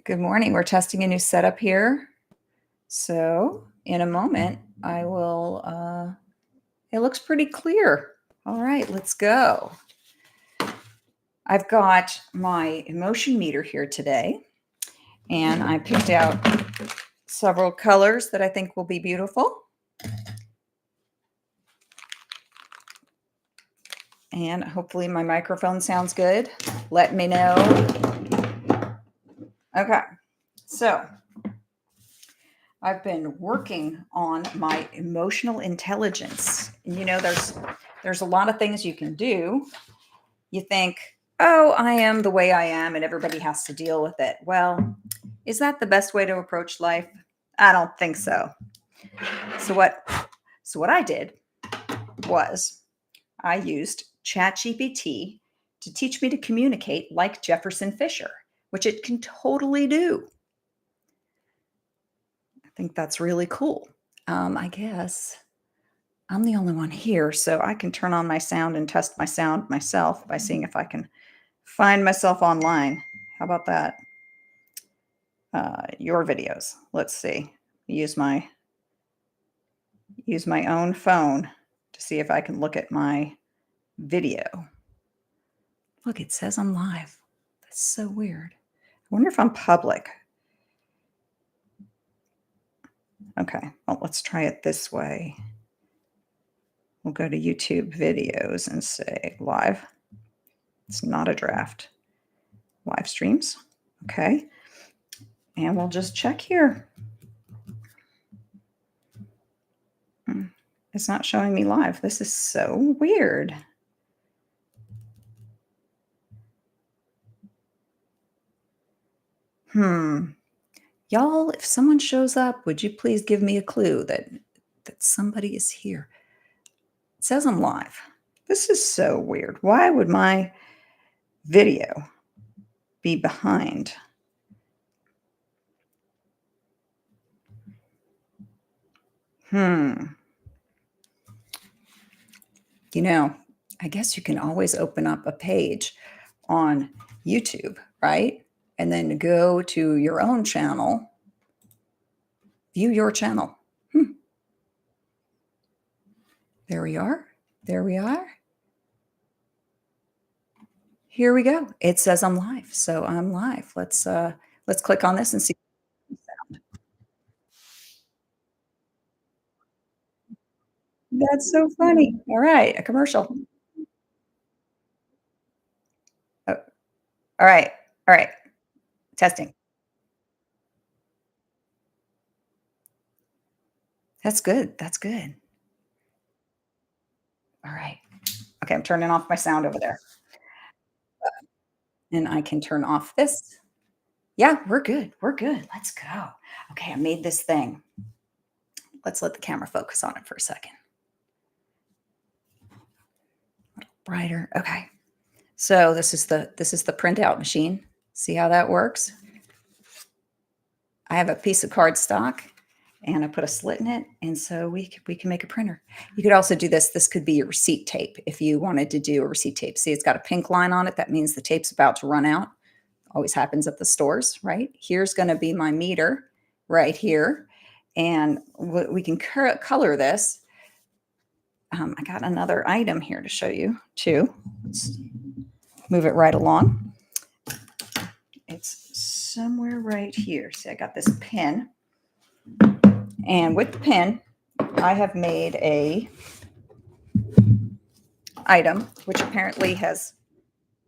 Good morning. We're testing a new setup here. So in a moment, I will, it looks pretty clear. All right, let's go. I've got my emotion meter here today, and I picked out several colors that I think will be beautiful. And hopefully my microphone sounds good. Let me know. Okay, so I've been working on my emotional intelligence. And you know, there's a lot of things you can do. You think, oh, I am the way I am and everybody has to deal with it. Well, is that the best way to approach life? I don't think so. So what I did was I used ChatGPT to teach me to communicate like Jefferson Fisher, which it can totally do. I think that's really cool. I guess I'm the only one here, so I can turn on my sound and test my sound myself by seeing if I can find myself online. How about that? Your videos. Let's see. Use my own phone to see if I can look at my video. Look, it says I'm live. That's so weird. I wonder if I'm public. Okay, well, let's try it this way. We'll go to YouTube videos and say live. It's not a draft. Live streams. Okay. And we'll just check here. It's not showing me live. This is so weird. Y'all, if someone shows up, would you please give me a clue that somebody is here? It says I'm live. This is so weird. Why would my video be behind? You know, I guess you can always open up a page on YouTube, right? And then go to your own channel, view your channel. There we are. There we are. Here we go. It says I'm live. So I'm live. Let's click on this and see. That's so funny. All right, a commercial. Oh, all right. All right. Testing. That's good. That's good. All right. Okay, I'm turning off my sound over there. And I can turn off this. Yeah, we're good. We're good. Let's go. Okay, I made this thing. Let's let the camera focus on it for a second. A little brighter. Okay. So this is the printout machine. See how that works? I have a piece of cardstock and I put a slit in it, and so we can make a printer. You could also do this. This could be your receipt tape if you wanted to do a receipt tape. See, it's got a pink line on it. That means the tape's about to run out. Always happens at the stores, right? Here's going to be my meter right here, and we can color this. I got another item here to show you too. Let's move it right along. It's somewhere right here. See, I got this pin. And with the pin, I have made a item, which apparently has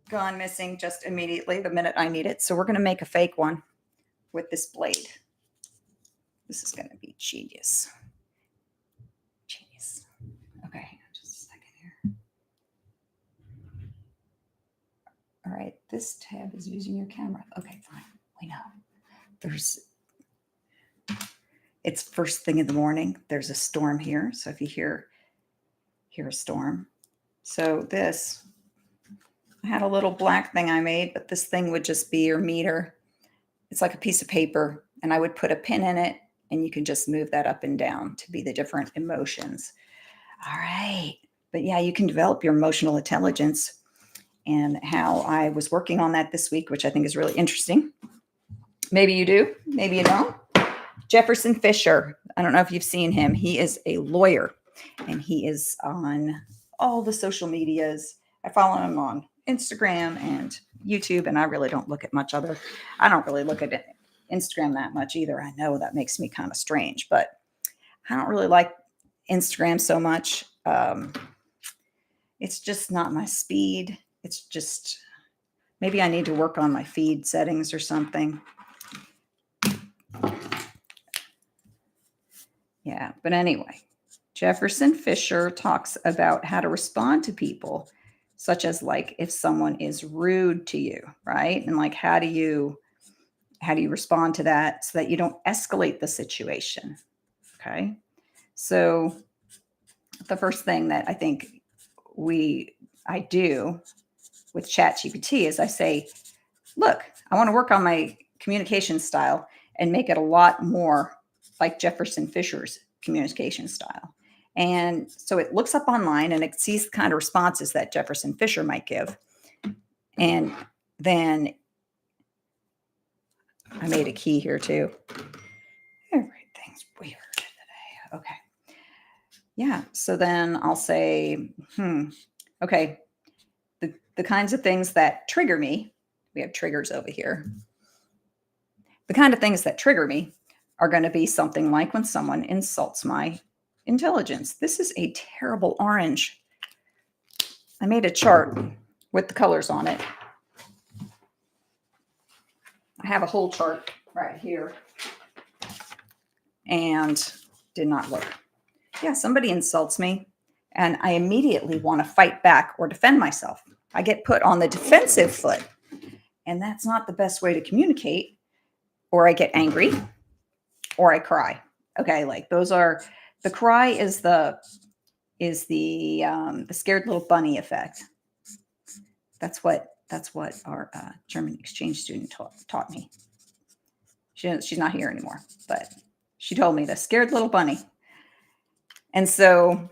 gone missing just immediately the minute I need it. So we're going to make a fake one with this blade. This is going to be genius. Genius. Okay, just a second here. All right, this tab is using your camera. Okay, fine. We know. It's first thing in the morning. There's a storm here. So if you hear a storm. So this, I had a little black thing I made, but this thing would just be your meter. It's like a piece of paper, and I would put a pin in it, and you can just move that up and down to be the different emotions. All right. But yeah, you can develop your emotional intelligence, and how I was working on that this week, which I think is really interesting. Maybe you do, maybe you don't. Jefferson Fisher. I don't know if you've seen him. He is a lawyer and he is on all the social medias. I follow him on Instagram and YouTube, and I really don't look at much other. I don't really look at Instagram that much either. I know that makes me kind of strange, but I don't really like Instagram so much. It's just not my speed. It's just maybe I need to work on my feed settings or something. Yeah, but anyway, Jefferson Fisher talks about how to respond to people, such as like if someone is rude to you, right? And like how do you respond to that so that you don't escalate the situation? Okay. So the first thing that I think I do with ChatGPT is I say, look, I want to work on my communication style and make it a lot more like Jefferson Fisher's communication style. And so it looks up online and it sees the kind of responses that Jefferson Fisher might give. And then I made a key here too. Everything's weird today. Okay. Yeah. So then I'll say, okay, the kinds of things that trigger me, we have triggers over here. The kind of things that trigger me are going to be something like when someone insults my intelligence. This is a terrible orange. I made a chart with the colors on it. I have a whole chart right here and did not look. Yeah, somebody insults me and I immediately want to fight back or defend myself. I get put on the defensive foot, and that's not the best way to communicate. Or I get angry or I cry. Okay, like those are the cry is the scared little bunny effect. That's what our German exchange student taught me. She's not here anymore, but she told me the scared little bunny. And so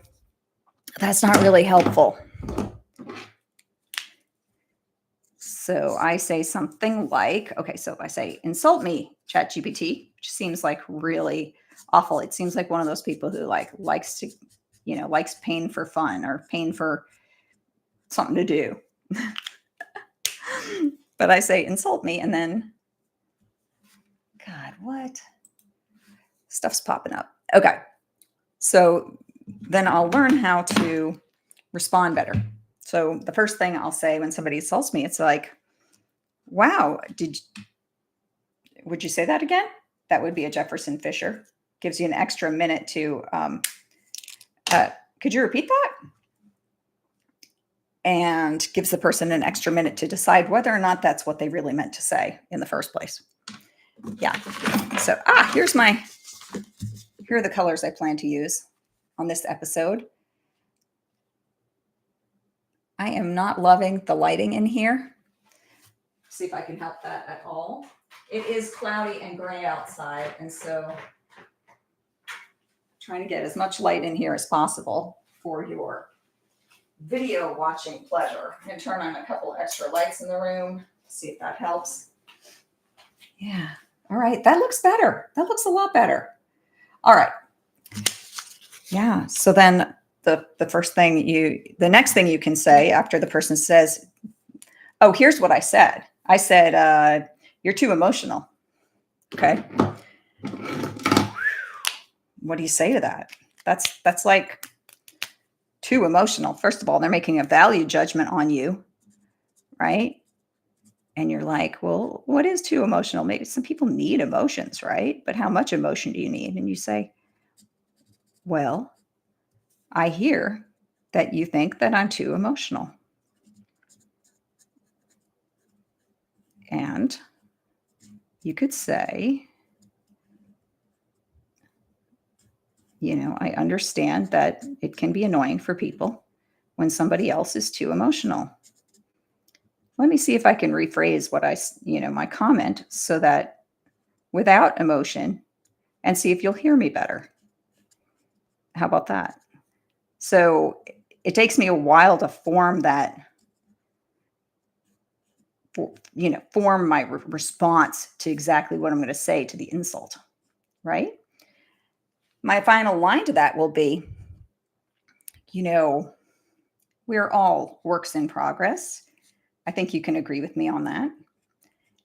that's not really helpful. So I say something like, okay, so if I say, insult me, ChatGPT, which seems like really awful. It seems like one of those people who likes pain for fun or pain for something to do. But I say, insult me, and then, God, what? Stuff's popping up. Okay. So then I'll learn how to respond better. So the first thing I'll say when somebody insults me, it's like, wow, would you say that again? That would be a Jefferson Fisher. Gives you an extra minute to, could you repeat that? And gives the person an extra minute to decide whether or not that's what they really meant to say in the first place. Yeah. So, here are the colors I plan to use on this episode. I am not loving the lighting in here. See if I can help that at all. It is cloudy and gray outside, and so trying to get as much light in here as possible for your video watching pleasure. I'm going to turn on a couple extra lights in the room, see if that helps. Yeah. All right. That looks better. That looks a lot better. All right. Yeah. So then the next thing you can say after the person says, oh, here's what I said. I said, you're too emotional. Okay. What do you say to that? That's like too emotional. First of all, they're making a value judgment on you, right? And you're like, well, what is too emotional? Maybe some people need emotions, right? But how much emotion do you need? And you say, well, I hear that you think that I'm too emotional. And you could say, I understand that it can be annoying for people when somebody else is too emotional. Let me see if I can rephrase my comment so that without emotion, and see if you'll hear me better. How about that? So it takes me a while to form that form my response to exactly what I'm going to say to the insult, right? My final line to that will be, you know, we're all works in progress. I think you can agree with me on that.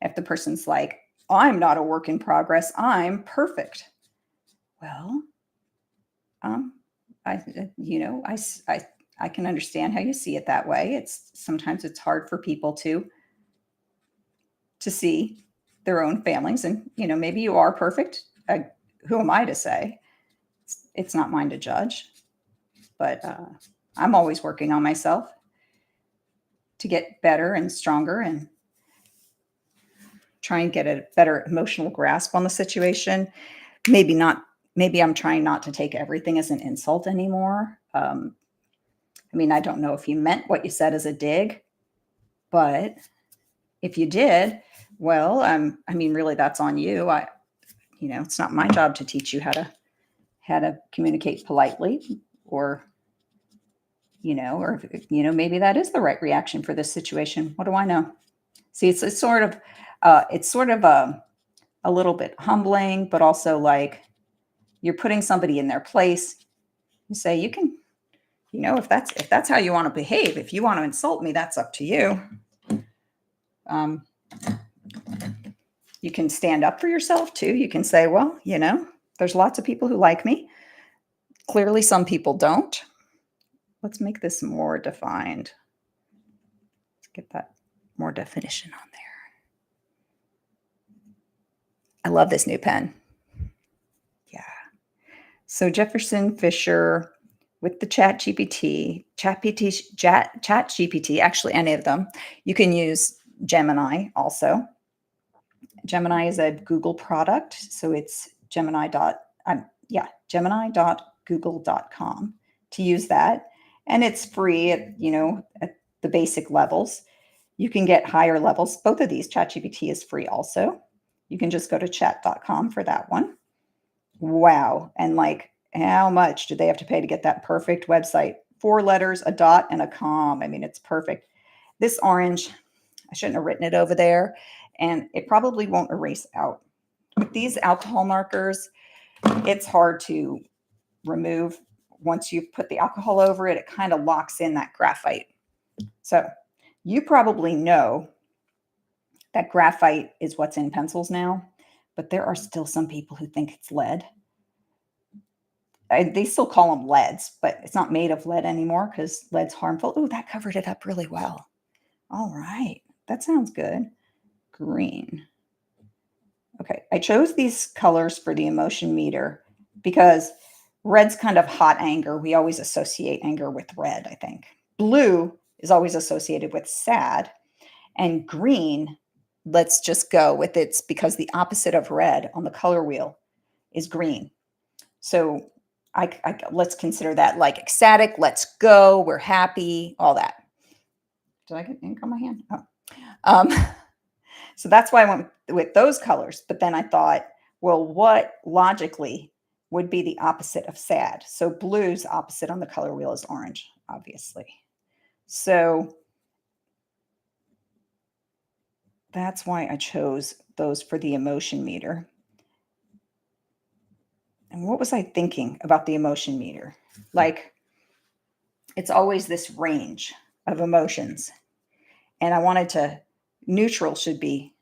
If the person's like, I'm not a work in progress, I'm perfect. Well, um, I, I can understand how you see it that way. It's sometimes it's hard for people to see their own families, and maybe you are perfect. Who am I to say? It's not mine to judge, but I'm always working on myself to get better and stronger and try and get a better emotional grasp on the situation. Maybe not. Maybe I'm trying not to take everything as an insult anymore. I mean, I don't know if you meant what you said as a dig, but if you did, well, I mean, really, that's on you. It's not my job to teach you how to communicate politely, or maybe that is the right reaction for this situation. What do I know? See, it's sort of a little bit humbling, but also like you're putting somebody in their place. You say you can, if that's how you want to behave, if you want to insult me, that's up to you. Um, you can stand up for yourself too. You can say, well, there's lots of people who like me. Clearly, some people don't. Let's make this more defined. Let's get that more definition on there. I love this new pen. Yeah. So Jefferson Fisher with the ChatGPT, actually any of them. You can use Gemini also. Gemini is a Google product, so it's gemini.google.com to use that, and it's free at the basic levels. You can get higher levels. Both of these, ChatGPT is free also. You can just go to chat.com for that one. Wow. And like, how much do they have to pay to get that perfect website? 4 letters, a dot, and a com. I mean, it's perfect. This orange, I shouldn't have written it over there, and it probably won't erase out. With these alcohol markers, it's hard to remove. Once you've put the alcohol over it, it kind of locks in that graphite. So you probably know that graphite is what's in pencils now, but there are still some people who think it's lead. They still call them leads, but it's not made of lead anymore because lead's harmful. Oh, that covered it up really well. All right, that sounds good. Green. Okay, I chose these colors for the emotion meter because red's kind of hot anger. We always associate anger with red, I think. Blue is always associated with sad. And green, let's just go with it's because the opposite of red on the color wheel is green. So let's consider that like ecstatic, let's go, we're happy, all that. Did I get ink on my hand? Oh. So that's why I went with those colors. But then I thought, well, what logically would be the opposite of sad? So blue's opposite on the color wheel is orange, obviously. So that's why I chose those for the emotion meter. And what was I thinking about the emotion meter? Like, it's always this range of emotions. And I wanted neutral should be,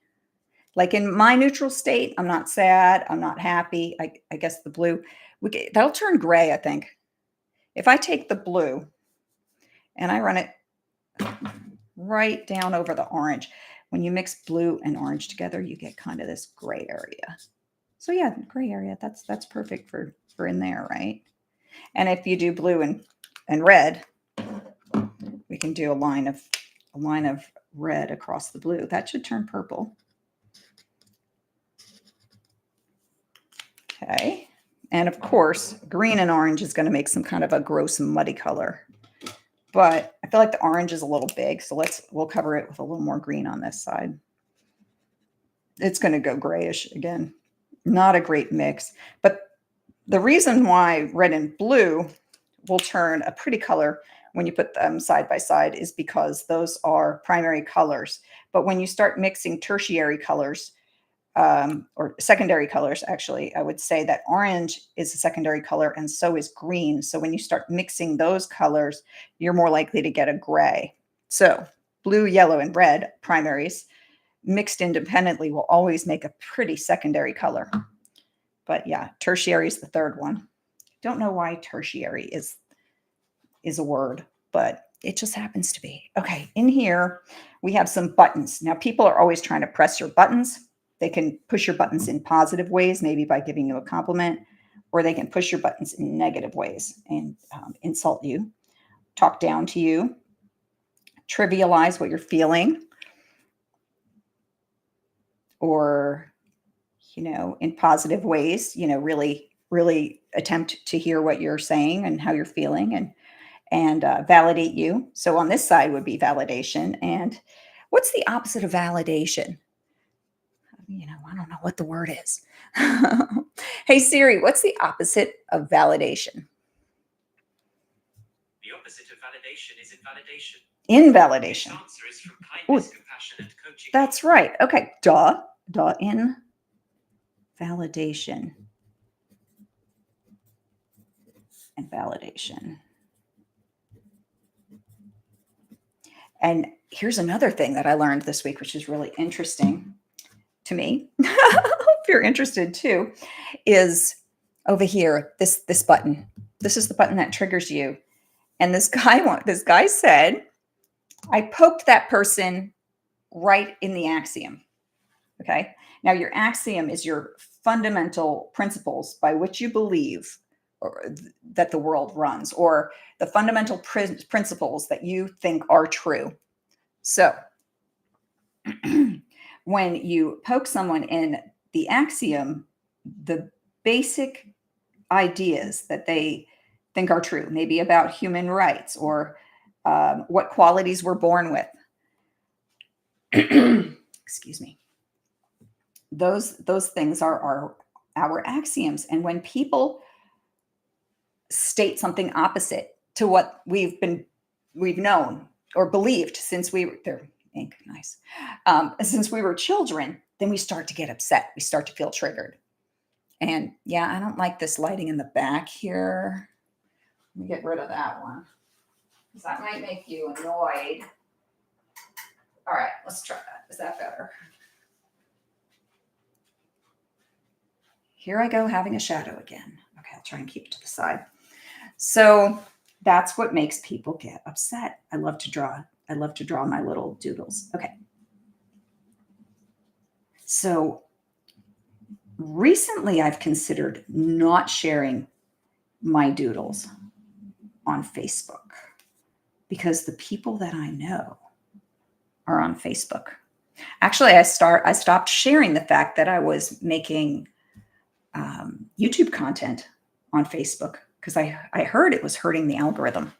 like in my neutral state, I'm not sad, I'm not happy. I guess the blue, that'll turn gray, I think. If I take the blue and I run it right down over the orange, when you mix blue and orange together, you get kind of this gray area. So yeah, gray area, that's perfect for in there, right? And if you do blue and red, we can do a line of red across the blue. That should turn purple. Okay. And of course, green and orange is going to make some kind of a gross muddy color. But I feel like the orange is a little big, so we'll cover it with a little more green on this side. It's going to go grayish again. Not a great mix. But the reason why red and blue will turn a pretty color when you put them side by side is because those are primary colors. But when you start mixing tertiary colors, or secondary colors, actually, I would say that orange is a secondary color and so is green. So when you start mixing those colors, you're more likely to get a gray. So blue, yellow, and red primaries mixed independently will always make a pretty secondary color. But yeah, tertiary is the third one. Don't know why tertiary is a word, but it just happens to be. Okay, in here we have some buttons. Now people are always trying to press your buttons. They can push your buttons in positive ways, maybe by giving you a compliment, or they can push your buttons in negative ways and insult you, talk down to you, trivialize what you're feeling, or, in positive ways, really, really attempt to hear what you're saying and how you're feeling and validate you. So on this side would be validation. And what's the opposite of validation? I don't know what the word is. Hey Siri, what's the opposite of validation? The opposite of validation is invalidation. Invalidation. The answer is from kindness, compassion, and coaching. That's right. Okay. Duh. Invalidation. And validation. And here's another thing that I learned this week, which is really interesting to me. If you're interested too, is over here, this button. This is the button that triggers you. And this guy said, I poked that person right in the axiom. Okay. Now your axiom is your fundamental principles by which you believe that the world runs, or the fundamental principles that you think are true. So when you poke someone in the axiom, the basic ideas that they think are true, maybe about human rights or what qualities we're born with. Excuse me. Those things are our axioms. And when people state something opposite to what we've known or believed since we were there, ink, nice. Since we were children, then we start to get upset. We start to feel triggered. And yeah, I don't like this lighting in the back here. Let me get rid of that one, because that might make you annoyed. All right, let's try that. Is that better? Here I go having a shadow again. Okay, I'll try and keep it to the side. So that's what makes people get upset. I love to draw. I love to draw my little doodles. Okay. So recently I've considered not sharing my doodles on Facebook because the people that I know are on Facebook. Actually, I stopped sharing the fact that I was making YouTube content on Facebook because I heard it was hurting the algorithm,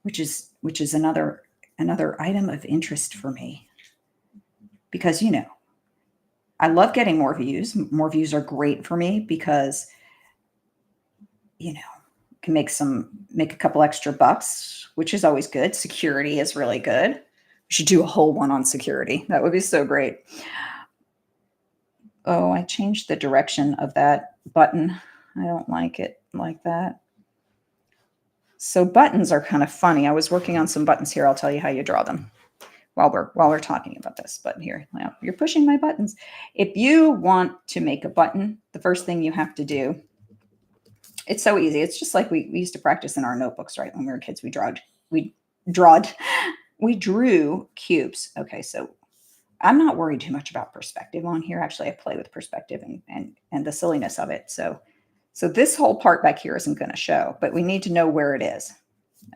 which is another item of interest for me, because I love getting more views. More views are great for me because can make a couple extra bucks, which is always good. Security is really good. We should do a whole one on security. That would be so great. Oh, I changed the direction of that button. I don't like it like that. So buttons are kind of funny. I was working on some buttons here. I'll tell you how you draw them while we're talking about this. But here, you're pushing my buttons. If you want to make a button, the first thing you have to do, it's so easy. It's just like we used to practice in our notebooks, right? When we were kids, we drew cubes. Okay, so I'm not worried too much about perspective on here. Actually, I play with perspective and the silliness of it. So this whole part back here isn't going to show, but we need to know where it is.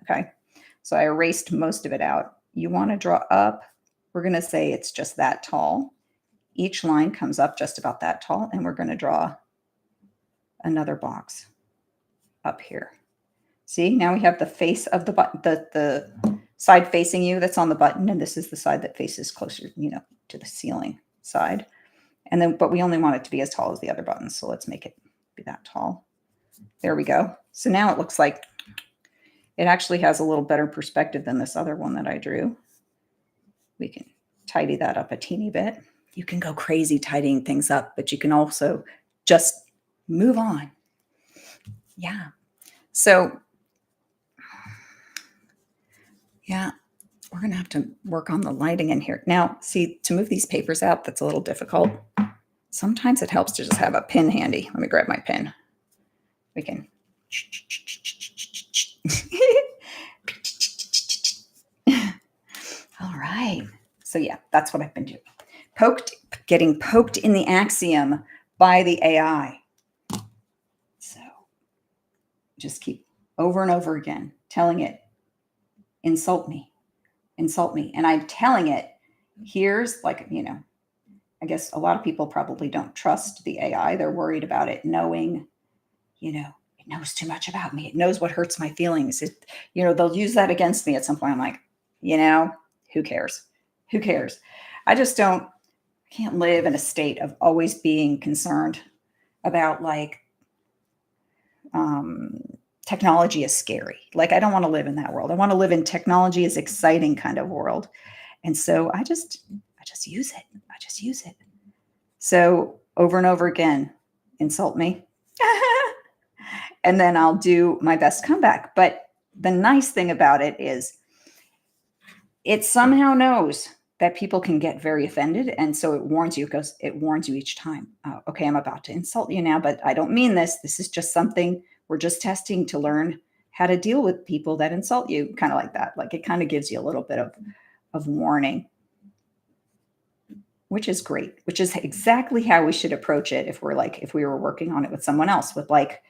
Okay, so I erased most of it out. You want to draw up. We're going to say it's just that tall. Each line comes up just about that tall, and we're going to draw another box up here. See, now we have the face of the button, the side facing you that's on the button, and this is the side that faces closer, to the ceiling side. And then, but we only want it to be as tall as the other buttons, so let's make it be that tall. There we go. So now it looks like It actually has a little better perspective than this other one that I drew. We can tidy that up a teeny bit. You can go crazy tidying things up, but you can also just move on. Yeah. So, yeah, we're going to have to work on the lighting in here. Now, see, to move these papers out, that's a little difficult. Sometimes it helps to just have a pin handy. Let me grab my pin. We can. All right. So yeah, that's what I've been doing. Getting poked in the axiom by the AI. So just keep over and over again telling it, insult me, insult me. And I'm telling it, here's like, I guess a lot of people probably don't trust the AI. They're worried about it knowing, it knows too much about me. It knows what hurts my feelings. They'll use that against me at some point. I'm like, who cares? Who cares? I just can't live in a state of always being concerned about technology is scary. Like, I don't want to live in that world. I want to live in technology is exciting kind of world. And so I just use it. I just use it. So over and over again, insult me. And then I'll do my best comeback. But the nice thing about it is it somehow knows that people can get very offended. And so it warns you, each time. Oh, okay, I'm about to insult you now, but I don't mean this. This is just something we're just testing to learn how to deal with people that insult you, kind of like that. Like, it kind of gives you a little bit of warning, which is great, which is exactly how we should approach it if we were working on it with someone else, with like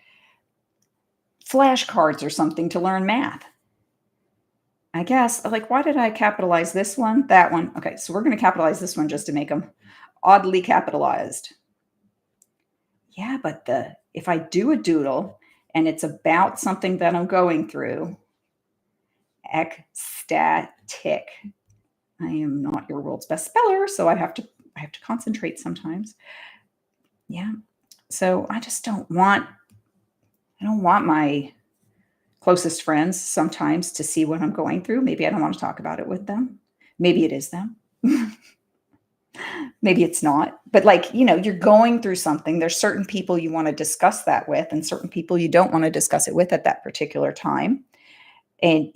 flashcards or something to learn math. I guess, like, why did I capitalize this one, that one? Okay, so we're going to capitalize this one just to make them oddly capitalized. Yeah, but if I do a doodle and it's about something that I'm going through, ecstatic. I am not your world's best speller, so I have to concentrate sometimes. Yeah. So I don't want my closest friends sometimes to see what I'm going through. Maybe I don't want to talk about it with them. Maybe it is them. Maybe it's not. But you're going through something. There's certain people you want to discuss that with and certain people you don't want to discuss it with at that particular time. And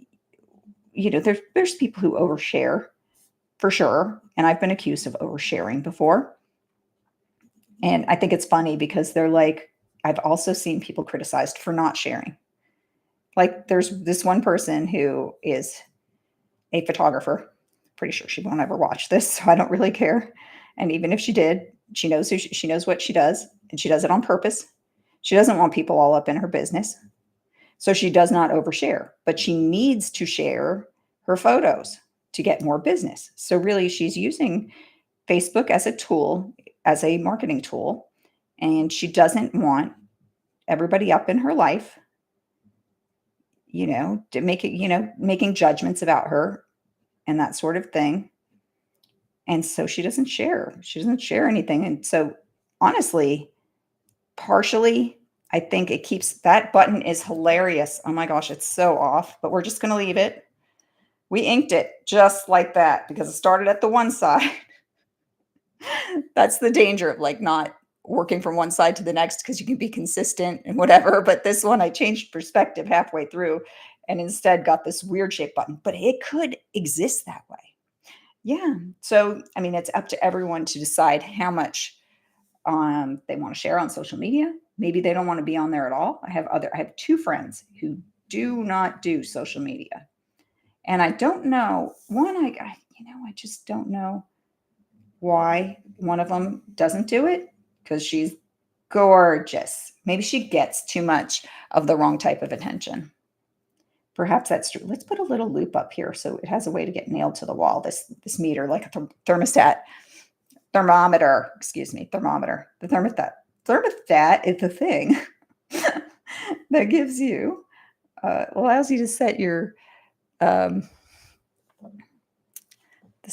there's people who overshare for sure. And I've been accused of oversharing before. And I think it's funny because they're like, I've also seen people criticized for not sharing. Like, there's this one person who is a photographer. Pretty sure she won't ever watch this, so I don't really care. And even if she did, she knows she knows what she does, and she does it on purpose. She doesn't want people all up in her business. So she does not overshare, but she needs to share her photos to get more business. So really, she's using Facebook as a tool, as a marketing tool, and she doesn't want everybody up in her life, to make it, making judgments about her and that sort of thing. And so she doesn't share. She doesn't share anything. And so honestly, partially, I think it keeps that button is hilarious. Oh my gosh, it's so off, but we're just going to leave it. We inked it just like that because it started at the one side. That's the danger of not working from one side to the next, because you can be consistent and whatever. But this one, I changed perspective halfway through and instead got this weird shaped button, but it could exist that way. Yeah. So, I mean, it's up to everyone to decide how much they want to share on social media. Maybe they don't want to be on there at all. I have two friends who do not do social media. And I don't know, I just don't know why one of them doesn't do it, because she's gorgeous. Maybe she gets too much of the wrong type of attention. Perhaps that's true. Let's put a little loop up here so it has a way to get nailed to the wall. This meter, like a thermometer. Excuse me, thermometer. The thermostat is the thing that gives you allows you to set your. This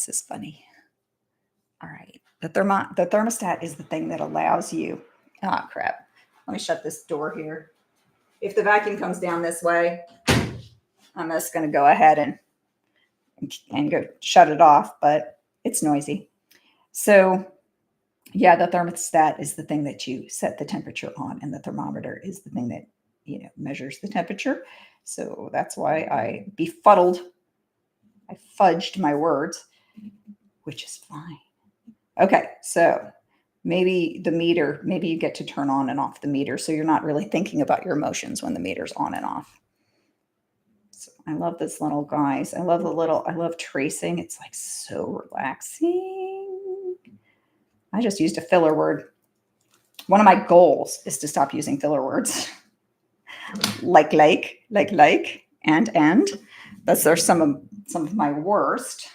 is funny. All right, the thermostat is the thing that allows you. Ah, crap. Let me shut this door here. If the vacuum comes down this way, I'm just going to go ahead and go shut it off, but it's noisy. So yeah, the thermostat is the thing that you set the temperature on, and the thermometer is the thing that measures the temperature. So that's why I fudged my words, which is fine. Okay, so maybe the meter, maybe you get to turn on and off the meter, so you're not really thinking about your emotions when the meter's on and off. So I love this little guys. I love tracing. It's like so relaxing. I just used a filler word. One of my goals is to stop using filler words. like, and. Those are some of my worst.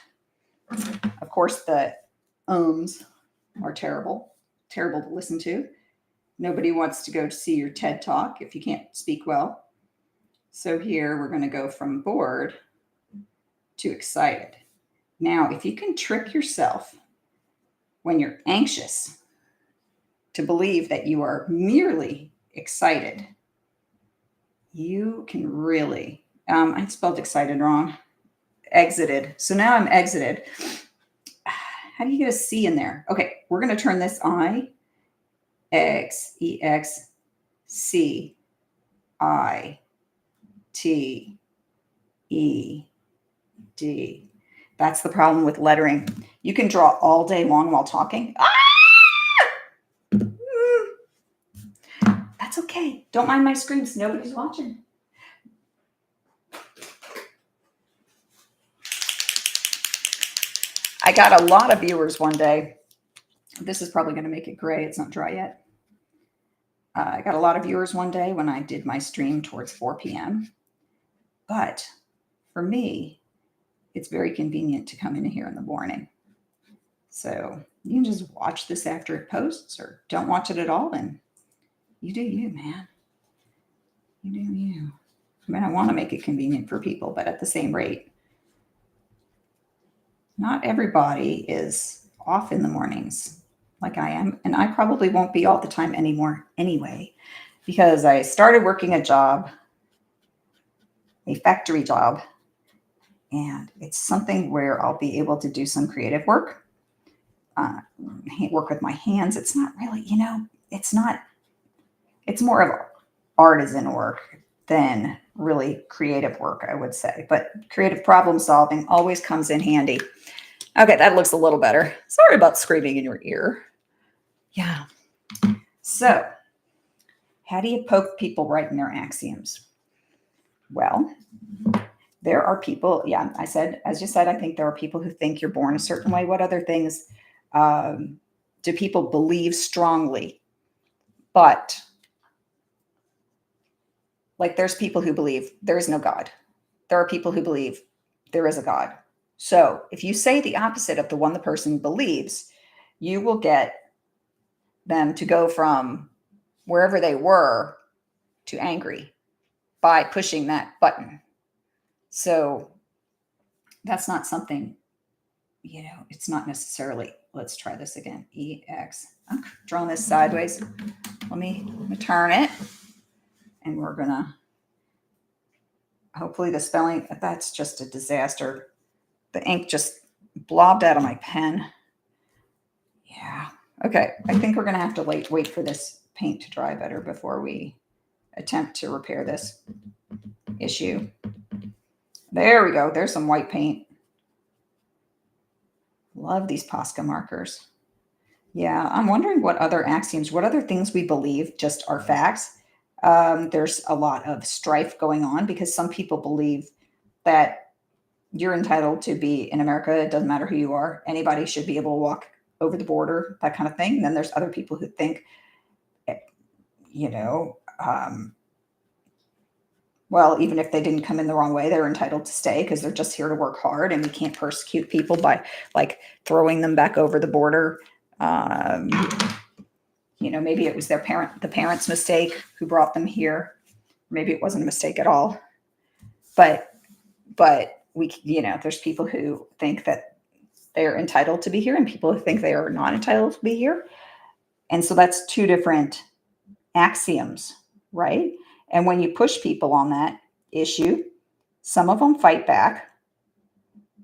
Of course, the ums are terrible to listen to. Nobody wants to go to see your TED Talk if you can't speak well. So here we're going to go from bored to excited. Now, if you can trick yourself when you're anxious to believe that you are merely excited, you can really, I spelled excited wrong, exited. So now I'm exited. How do you get a C in there? Okay, we're going to turn this I, X, E, X, C, I, T, E, D. That's the problem with lettering. You can draw all day long while talking. That's okay. Don't mind my screams. Nobody's watching. I got a lot of viewers one day. This is probably going to make it gray. It's not dry yet. I got a lot of viewers one day when I did my stream towards 4 p.m. But for me, it's very convenient to come in here in the morning. So you can just watch this after it posts, or don't watch it at all, and you do you, man. You do you. I mean, I want to make it convenient for people, but at the same rate, not everybody is off in the mornings like I am, and I probably won't be all the time anymore anyway, because I started working a factory job, and it's something where I'll be able to do some creative work, work with my hands. It's not really, it's more of artisan work than really creative work, I would say. But creative problem solving always comes in handy. Okay, that looks a little better. Sorry about screaming in your ear. Yeah. So, how do you poke people right in their axioms? Well, there are people, as you said, I think there are people who think you're born a certain way. What other things do people believe strongly? But, like, there's people who believe there is no God. There are people who believe there is a God. So if you say the opposite of the one the person believes, you will get them to go from wherever they were to angry by pushing that button. So that's not something, it's not necessarily, let's try this again. EX. I'm drawing this sideways. Let me turn it. And we're going to, hopefully the spelling, that's just a disaster. The ink just blobbed out of my pen. Yeah. Okay. I think we're going to have to wait for this paint to dry better before we attempt to repair this issue. There we go. There's some white paint. Love these Posca markers. Yeah. I'm wondering what other axioms, what other things we believe just are facts. There's a lot of strife going on because some people believe that you're entitled to be in America. It doesn't matter who you are. Anybody should be able to walk over the border, that kind of thing. And then there's other people who think, well, even if they didn't come in the wrong way, they're entitled to stay because they're just here to work hard, and we can't persecute people by throwing them back over the border. Maybe it was the parent's mistake who brought them here. Maybe it wasn't a mistake at all. But we, there's people who think that they're entitled to be here and people who think they are not entitled to be here. And so that's two different axioms, right? And when you push people on that issue, Some of them fight back.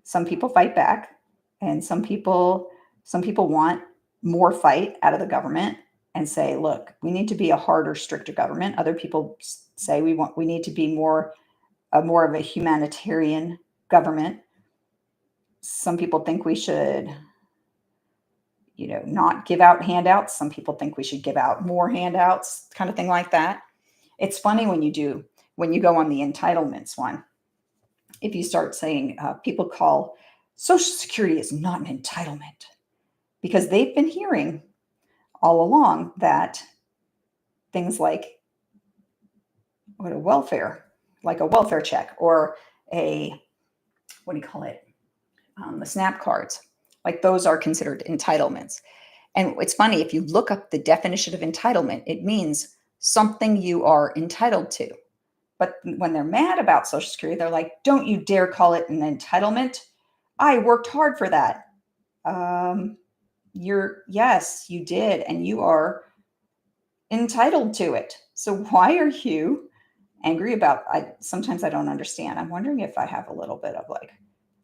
Some people fight back, and some people want more fight out of the government and say, look, we need to be a harder, stricter government. Other people say we need to be more of a humanitarian government. Some people think we should, not give out handouts. Some people think we should give out more handouts, kind of thing like that. It's funny when you go on the entitlements one. If you start saying, people call Social Security is not an entitlement because they've been hearing all along that things like what a welfare, like a welfare check or a, what do you call it? The SNAP cards, like those are considered entitlements. And it's funny, if you look up the definition of entitlement, it means something you are entitled to. But when they're mad about Social Security, they're like, don't you dare call it an entitlement. I worked hard for that. Yes, you did. And you are entitled to it. So why are you angry about, sometimes I don't understand. I'm wondering if I have a little bit of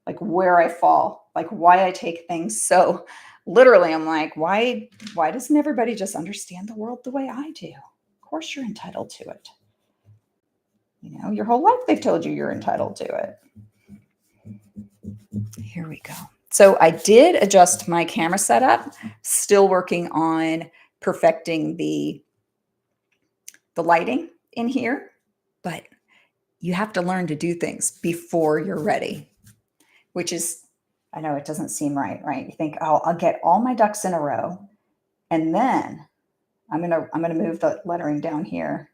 like where I fall, like why I take things so literally. I'm like, why doesn't everybody just understand the world the way I do? Of course you're entitled to it. Your whole life they've told you you're entitled to it. Here we go. So I did adjust my camera setup, still working on perfecting the lighting in here, but you have to learn to do things before you're ready, which is, I know it doesn't seem right? You think, oh, I'll get all my ducks in a row, and then I'm gonna move the lettering down here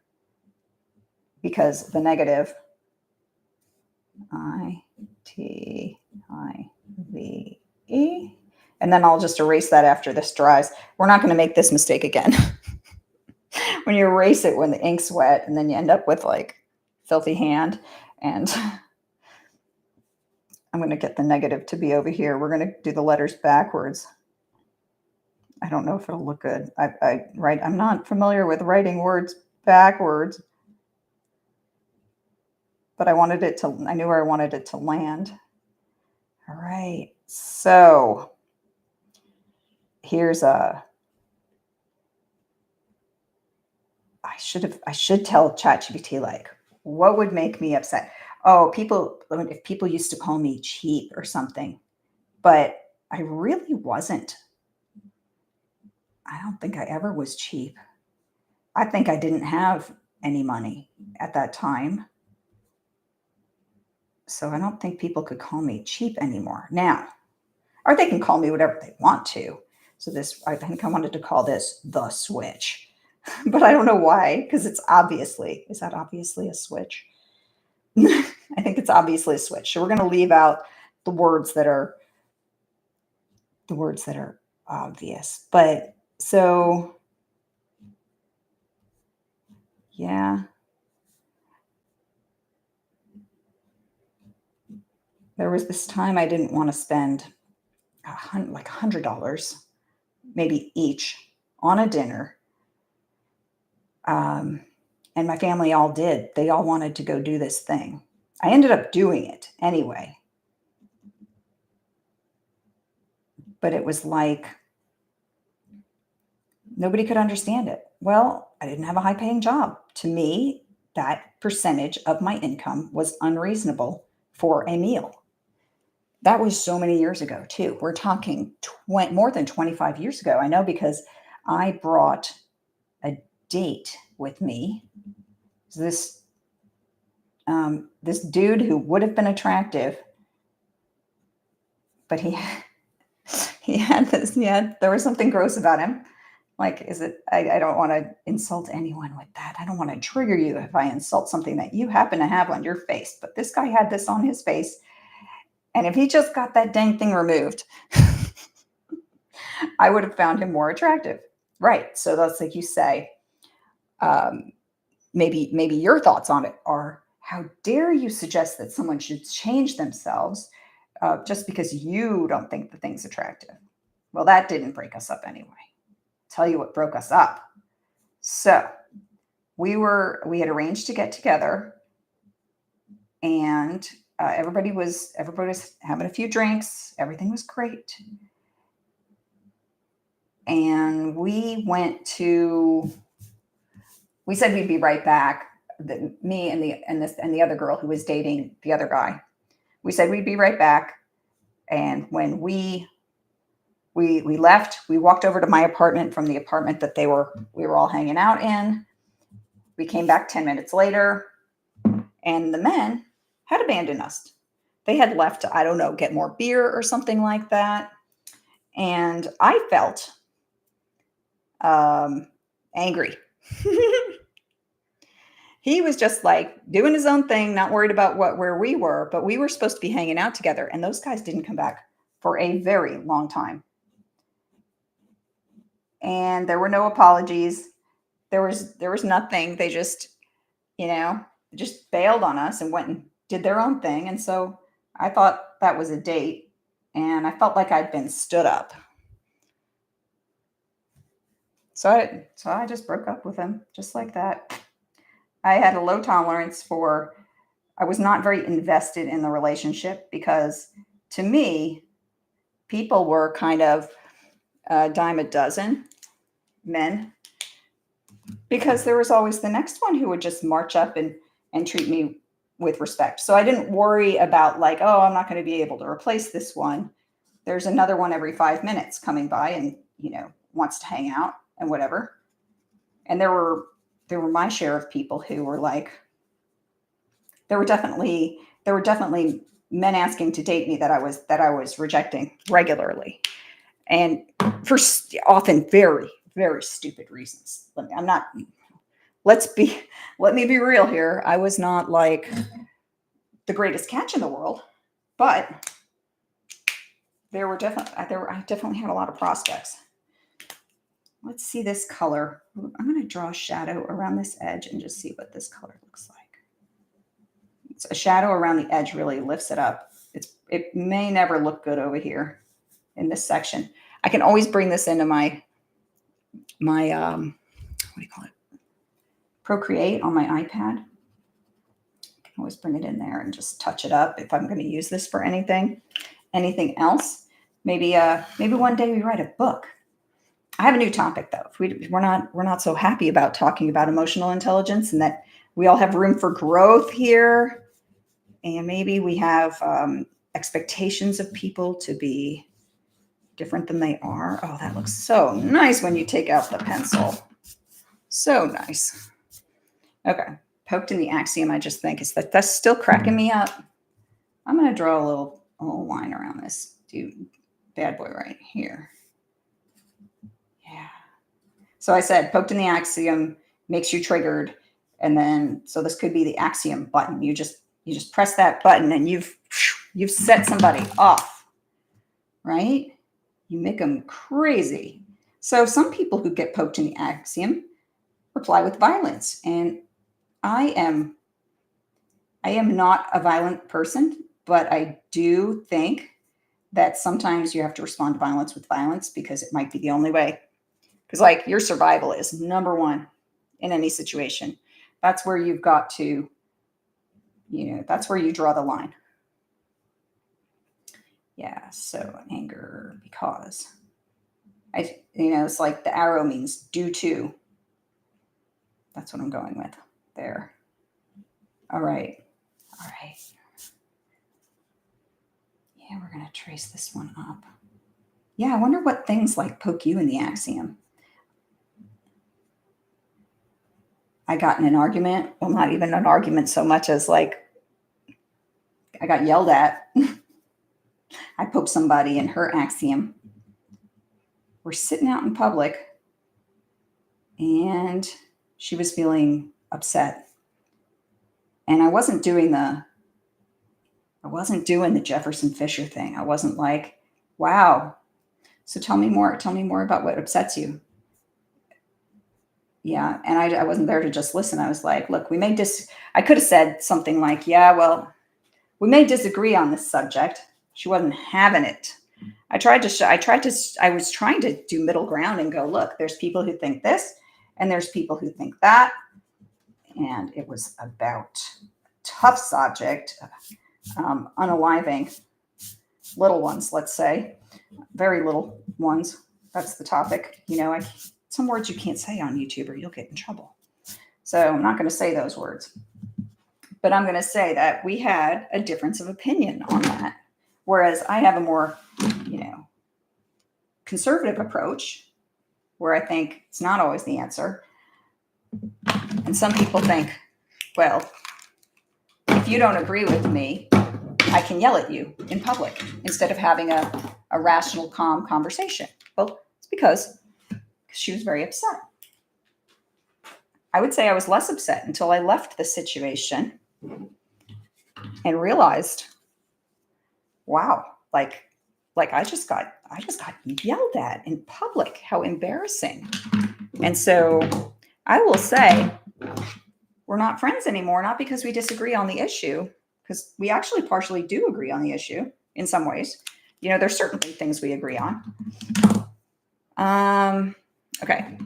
because the negative ITIVE, and then I'll just erase that after this dries. We're not going to make this mistake again. When you erase it when the ink's wet, and then you end up with like filthy hand. And I'm going to get the negative to be over here. We're going to do the letters backwards. I don't know if it'll look good. I'm not familiar with writing words backwards, but I knew where I wanted it to land. All right. So here's I should tell ChatGPT, like, what would make me upset? Oh, if people used to call me cheap or something, but I really wasn't. I don't think I ever was cheap. I think I didn't have any money at that time. So I don't think people could call me cheap anymore now, or they can call me whatever they want to. So I think I wanted to call this the switch, but I don't know why, because is that obviously a switch? I think it's obviously a switch. So we're going to leave out the words that are obvious. But so, yeah. There was this time I didn't want to spend like $100, maybe each, on a dinner. And my family all did. They all wanted to go do this thing. I ended up doing it anyway. But it was like nobody could understand it. Well, I didn't have a high paying job. To me, that percentage of my income was unreasonable for a meal. That was so many years ago, too. We're talking more than 25 years ago. I know because I brought a date with me. This dude who would have been attractive, but he had this. Yeah, there was something gross about him. Like, I don't want to insult anyone with that. I don't want to trigger you if I insult something that you happen to have on your face. But this guy had this on his face. And if he just got that dang thing removed, I would have found him more attractive. Right. So that's like you say, maybe your thoughts on it are, how dare you suggest that someone should change themselves just because you don't think the thing's attractive? Well, that didn't break us up anyway. Tell you what broke us up. So we had arranged to get together, and everybody was having a few drinks. Everything was great, and we said we'd be right back. Me and the other girl who was dating the other guy. We said we'd be right back, and when we left, we walked over to my apartment from the apartment that we were all hanging out in. We came back 10 minutes later, and the men had abandoned us. They had left to, I don't know, get more beer or something like that. And I felt angry. He was just like doing his own thing, not worried about where we were, but we were supposed to be hanging out together. And those guys didn't come back for a very long time. And there were no apologies. There was nothing. They just, just bailed on us and went and did their own thing. And so I thought that was a date, and I felt like I'd been stood up. So I just broke up with him just like that. I had a low tolerance I was not very invested in the relationship because to me, people were kind of a dime a dozen men, because there was always the next one who would just march up and treat me with respect. So I didn't worry about like, oh, I'm not going to be able to replace this one. There's another one every 5 minutes coming by and, wants to hang out and whatever. And there were my share of people who were like, there were definitely men asking to date me that I was rejecting regularly, and for often very, very stupid reasons. Let me be real here. I was not like the greatest catch in the world, but I definitely had a lot of prospects. Let's see this color. I'm going to draw a shadow around this edge and just see what this color looks like. It's a shadow around the edge really lifts it up. It may never look good over here in this section. I can always bring this into my what do you call it? Procreate on my iPad. I can always bring it in there and just touch it up if I'm going to use this for anything else. Maybe one day we write a book. I have a new topic though. We're not so happy about talking about emotional intelligence, and that we all have room for growth here. And maybe we have expectations of people to be different than they are. Oh, that looks so nice when you take out the pencil. So nice. Okay. Poked in the axiom, I just think that's still cracking me up. I'm going to draw a little line around this bad boy right here. Yeah. So I said poked in the axiom makes you triggered. And then, so this could be the axiom button. You just press that button and you've set somebody off, right? You make them crazy. So some people who get poked in the axiom reply with violence. And I am not a violent person, but I do think that sometimes you have to respond to violence with violence because it might be the only way. Because like your survival is number one in any situation. That's where you've got to, that's where you draw the line. Yeah, so anger because it's like the arrow means due to. That's what I'm going with there. All right. Yeah, we're going to trace this one up. Yeah, I wonder what things like poke you in the axiom. I got in an argument. Well, not even an argument so much as like I got yelled at. I poked somebody in her axiom. We're sitting out in public and she was feeling upset. And I wasn't doing the Jefferson Fisher thing. I wasn't like, wow. So tell me more about what upsets you. Yeah. And I wasn't there to just listen. I was like, look, I could have said something like, yeah, well, we may disagree on this subject. She wasn't having it. I was trying to do middle ground and go, look, there's people who think this and there's people who think that. And it was about tough subject, unaliving little ones, let's say, very little ones. That's the topic. Some words you can't say on YouTube or you'll get in trouble. So I'm not going to say those words. But I'm going to say that we had a difference of opinion on that. Whereas I have a more, conservative approach where I think it's not always the answer. And some people think, well, if you don't agree with me, I can yell at you in public instead of having a rational, calm conversation. Well, it's because she was very upset. I would say I was less upset until I left the situation and realized, wow, like I just got yelled at in public. How embarrassing. And so I will say we're not friends anymore, not because we disagree on the issue, because we actually partially do agree on the issue in some ways. There's certainly things we agree on. Okay,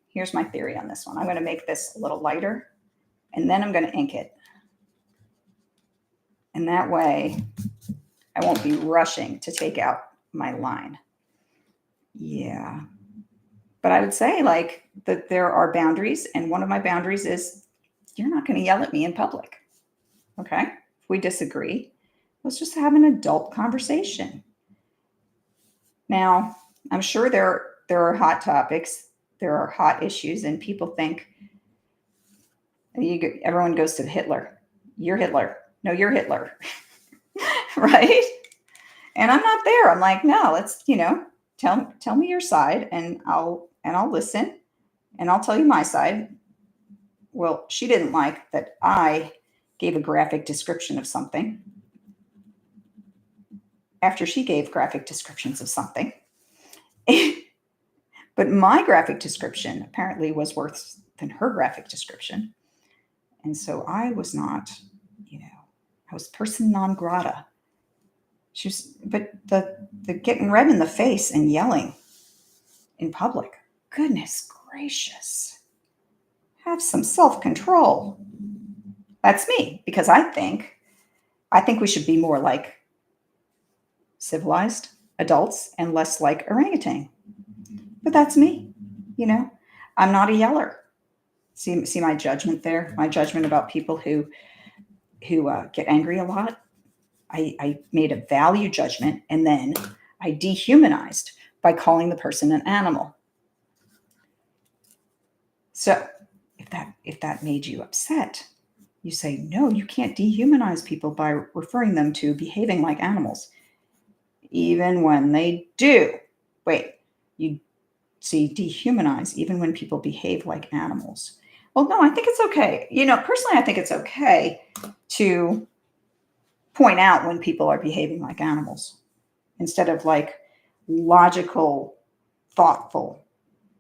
here's my theory on this one. I'm going to make this a little lighter, and then I'm going to ink it. And that way, I won't be rushing to take out my line. Yeah. But I would say that there are boundaries, and one of my boundaries is you're not going to yell at me in public. Okay? If we disagree, let's just have an adult conversation. Now, I'm sure there are hot topics, there are hot issues, and people think everyone goes to Hitler. You're Hitler. No, you're Hitler. Right? And I'm not there. I'm like, no, let's, tell me your side, and I'll listen, and I'll tell you my side. Well, she didn't like that I gave a graphic description of something after she gave graphic descriptions of something. But my graphic description apparently was worse than her graphic description. And so I was not, I was person non grata. But the getting red in the face and yelling in public, goodness gracious, have some self-control. That's me, because I think we should be more like civilized adults and less like orangutan. But that's me, I'm not a yeller. See my judgment there, my judgment about people who get angry a lot. I made a value judgment, and then I dehumanized by calling the person an animal. So if that made you upset, you say, no, you can't dehumanize people by referring them to behaving like animals, even when they do. Wait, you see, dehumanize even when people behave like animals. Well, no, I think it's okay. Personally, I think it's okay to point out when people are behaving like animals instead of like logical, thoughtful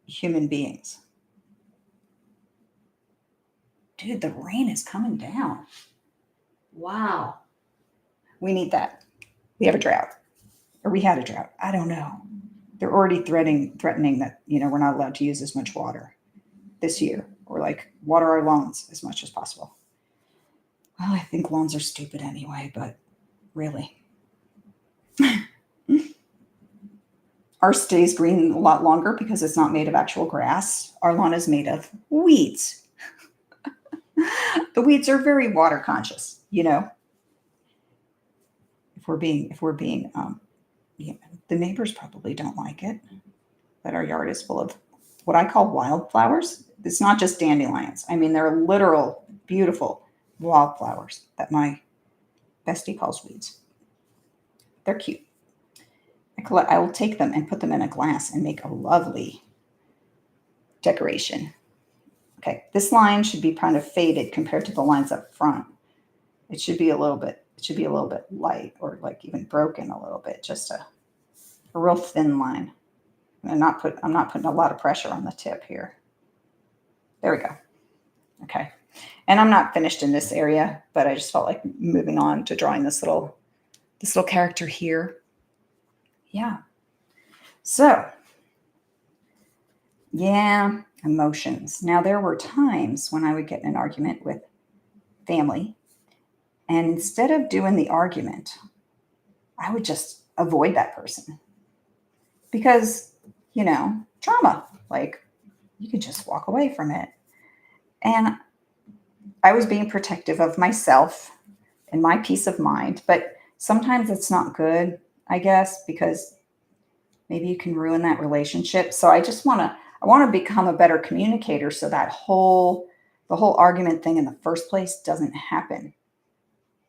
human beings. Dude, the rain is coming down. Wow. We need that. We have a drought, or we had a drought. I don't know. They're already threatening that, we're not allowed to use as much water this year, or water our lawns as much as possible. Well, I think lawns are stupid anyway, but really. Ours stays green a lot longer because it's not made of actual grass. Our lawn is made of weeds. The weeds are very water conscious, If we're being, the neighbors probably don't like it, that our yard is full of what I call wildflowers. It's not just dandelions. I mean, they're literal, beautiful wildflowers that my bestie calls weeds. They're cute. I will take them and put them in a glass and make a lovely decoration. Okay, this line should be kind of faded compared to the lines up front. It should be a little bit light, or even broken a little bit, just a real thin line. I'm not putting a lot of pressure on the tip here. There we go. Okay. And I'm not finished in this area, but I just felt like moving on to drawing this little character here. Yeah. So, yeah, emotions. Now, there were times when I would get in an argument with family, And instead of doing the argument, I would just avoid that person because, trauma, like you could just walk away from it. And I was being protective of myself and my peace of mind. But sometimes it's not good, I guess, because maybe you can ruin that relationship. So I want to become a better communicator so the whole argument thing in the first place doesn't happen.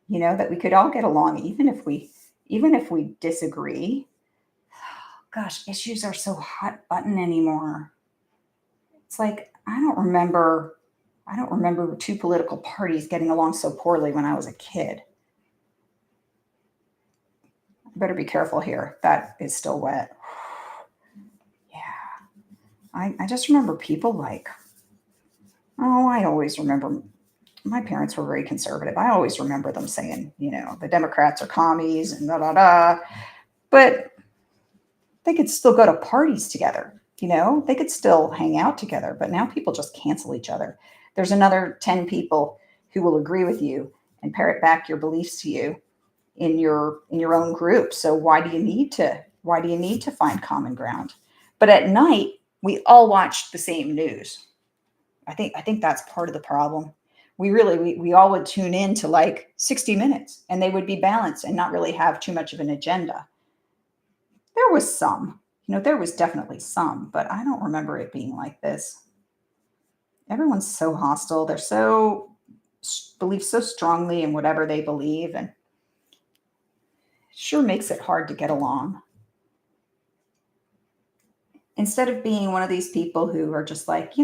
That we could all get along even if we disagree. Gosh, issues are so hot button anymore. It's like I don't remember two political parties getting along so poorly when I was a kid. I better be careful here. That is still wet. Yeah. I just remember people like, oh, I always remember my parents were very conservative. I always remember them saying, the Democrats are commies and da da da. But they could still go to parties together. They could still hang out together. But now people just cancel each other. There's another 10 people who will agree with you and parrot back your beliefs to you in your own group. So why do you need to find common ground? But at night, we all watched the same news. I think that's part of the problem. We all would tune in to like 60 minutes and they would be balanced and not really have too much of an agenda. There was some, there was definitely some, but I don't remember it being like this. Everyone's so hostile. They're believe so strongly in whatever they believe, and it sure makes it hard to get along. Instead of being one of these people who are just like,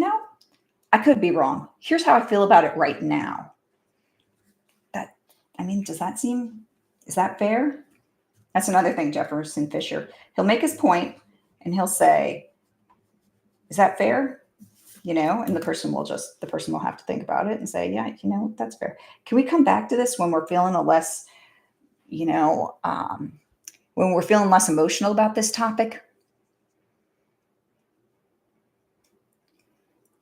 I could be wrong. Here's how I feel about it right now. That, I mean, is that fair? That's another thing, Jefferson Fisher. He'll make his point and he'll say, is that fair? And the person will have to think about it and say, yeah, that's fair. Can we come back to this when we're feeling you know, um, when we're feeling less emotional about this topic?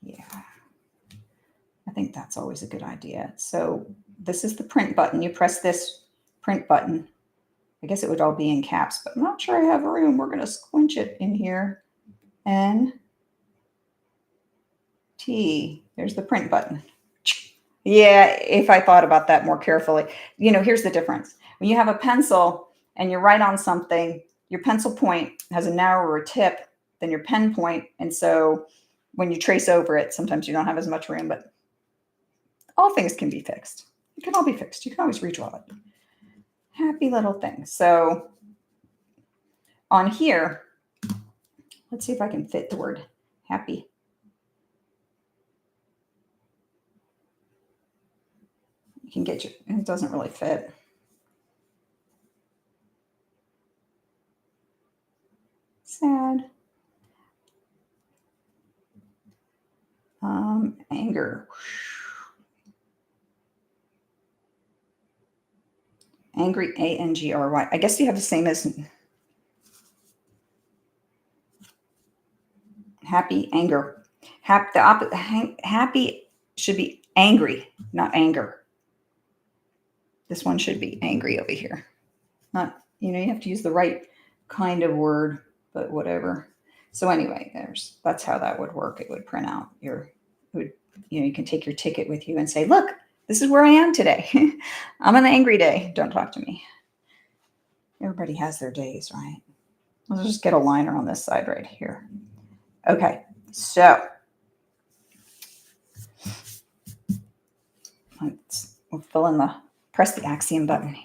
Yeah, I think that's always a good idea. So this is the print button. You press this print button. I guess it would all be in caps, but I'm not sure I have room. We're going to squinch it in here. N T. There's the print button. Yeah, if I thought about that more carefully. Here's the difference. When you have a pencil and you write on something, your pencil point has a narrower tip than your pen point. And so when you trace over it, sometimes you don't have as much room, but all things can be fixed. It can all be fixed. You can always redraw it. Happy little thing. So on here, let's see if I can fit the word happy. You can get it doesn't really fit. Sad. Anger. Angry, Angry. I guess you have the same as happy, anger. Happy should be angry, not anger. This one should be angry over here. Not, you have to use the right kind of word, but whatever. So anyway, that's how that would work. It would print out you can take your ticket with you and say, look, this is where I am today. I'm on an angry day. Don't talk to me. Everybody has their days, right? Let's just get a liner on this side right here. Okay, so press the axiom button.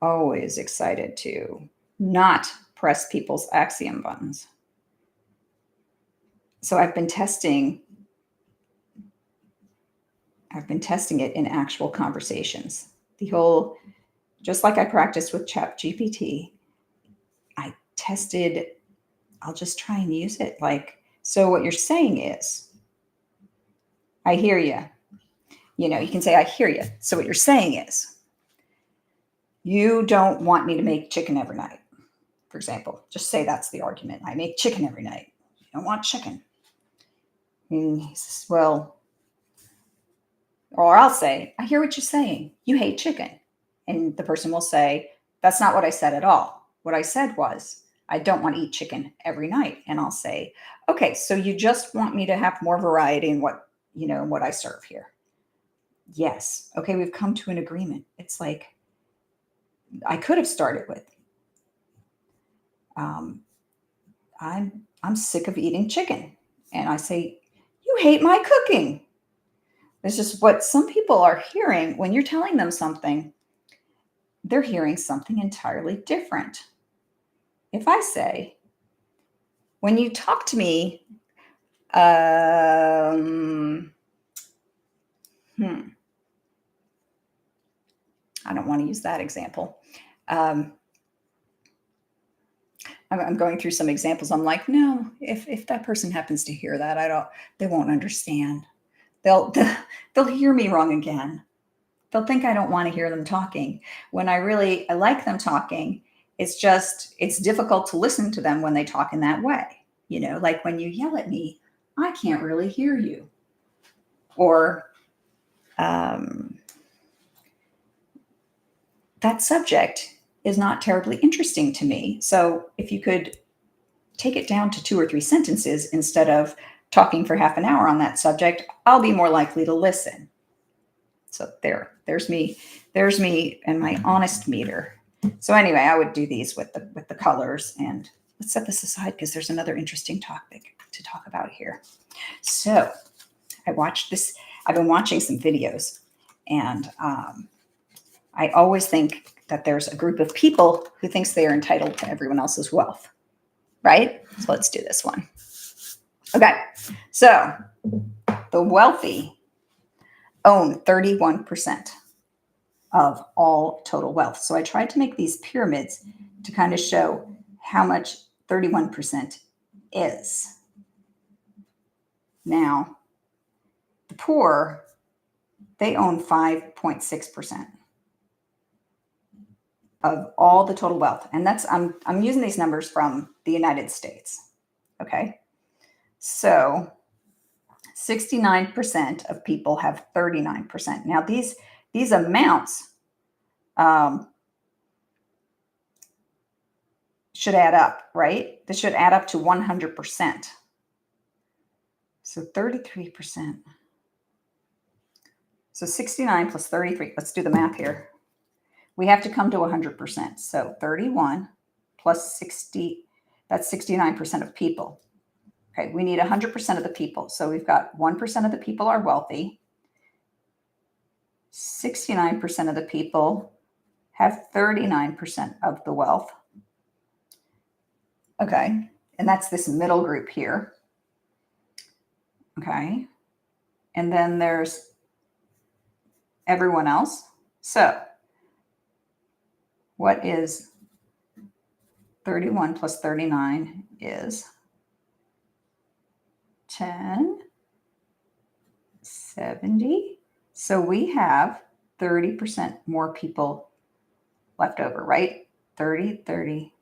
Always excited to not press people's axiom buttons. So I've been testing it in actual conversations. Just like I practiced with ChatGPT, I'll just try and use it. So what you're saying is, I hear you. You can say, I hear you. So what you're saying is, you don't want me to make chicken every night. For example, just say that's the argument. I make chicken every night. You don't want chicken. And he says, well, Or I'll say, I hear what you're saying. You hate chicken. And the person will say, that's not what I said at all. What I said was, I don't want to eat chicken every night. And I'll say, okay, so you just want me to have more variety in what, what I serve here. Yes. Okay, we've come to an agreement. It's like I could have started with, um, I'm sick of eating chicken. And I say, you hate my cooking. It's just what some people are hearing when you're telling them something, they're hearing something entirely different. If I say, when you talk to me, um, I don't want to use that example. I'm going through some examples. I'm like, no, if that person happens to hear that, they won't understand. They'll they'll hear me wrong again. They'll think I don't want to hear them talking when I like them talking. It's just, it's difficult to listen to them when they talk in that way. Like when you yell at me, I can't really hear you. Or that subject is not terribly interesting to me. So if you could take it down to 2 or 3 sentences instead of talking for half an hour on that subject, I'll be more likely to listen. So there's me and my honest meter. So anyway, I would do these with the colors, and let's set this aside because there's another interesting topic to talk about here. So I've been watching some videos, and I always think that there's a group of people who thinks they are entitled to everyone else's wealth, right? So let's do this one. Okay, so the wealthy own 31% of all total wealth. So I tried to make these pyramids to kind of show how much 31% is. Now, the poor, they own 5.6% of all the total wealth. And that's, I'm using these numbers from the United States. Okay. So 69% of people have 39%. Now these amounts should add up, right? This should add up to 100%. So 33%. So 69 plus 33, let's do the math here. We have to come to 100%. So 31 plus 60, that's 69% of people. Okay, we need 100% of the people. So we've got 1% of the people are wealthy. 69% of the people have 39% of the wealth. Okay, and that's this middle group here. Okay, and then there's everyone else. So what is 31 plus 39 is 10, 70. So we have 30% more people left over, right? 30.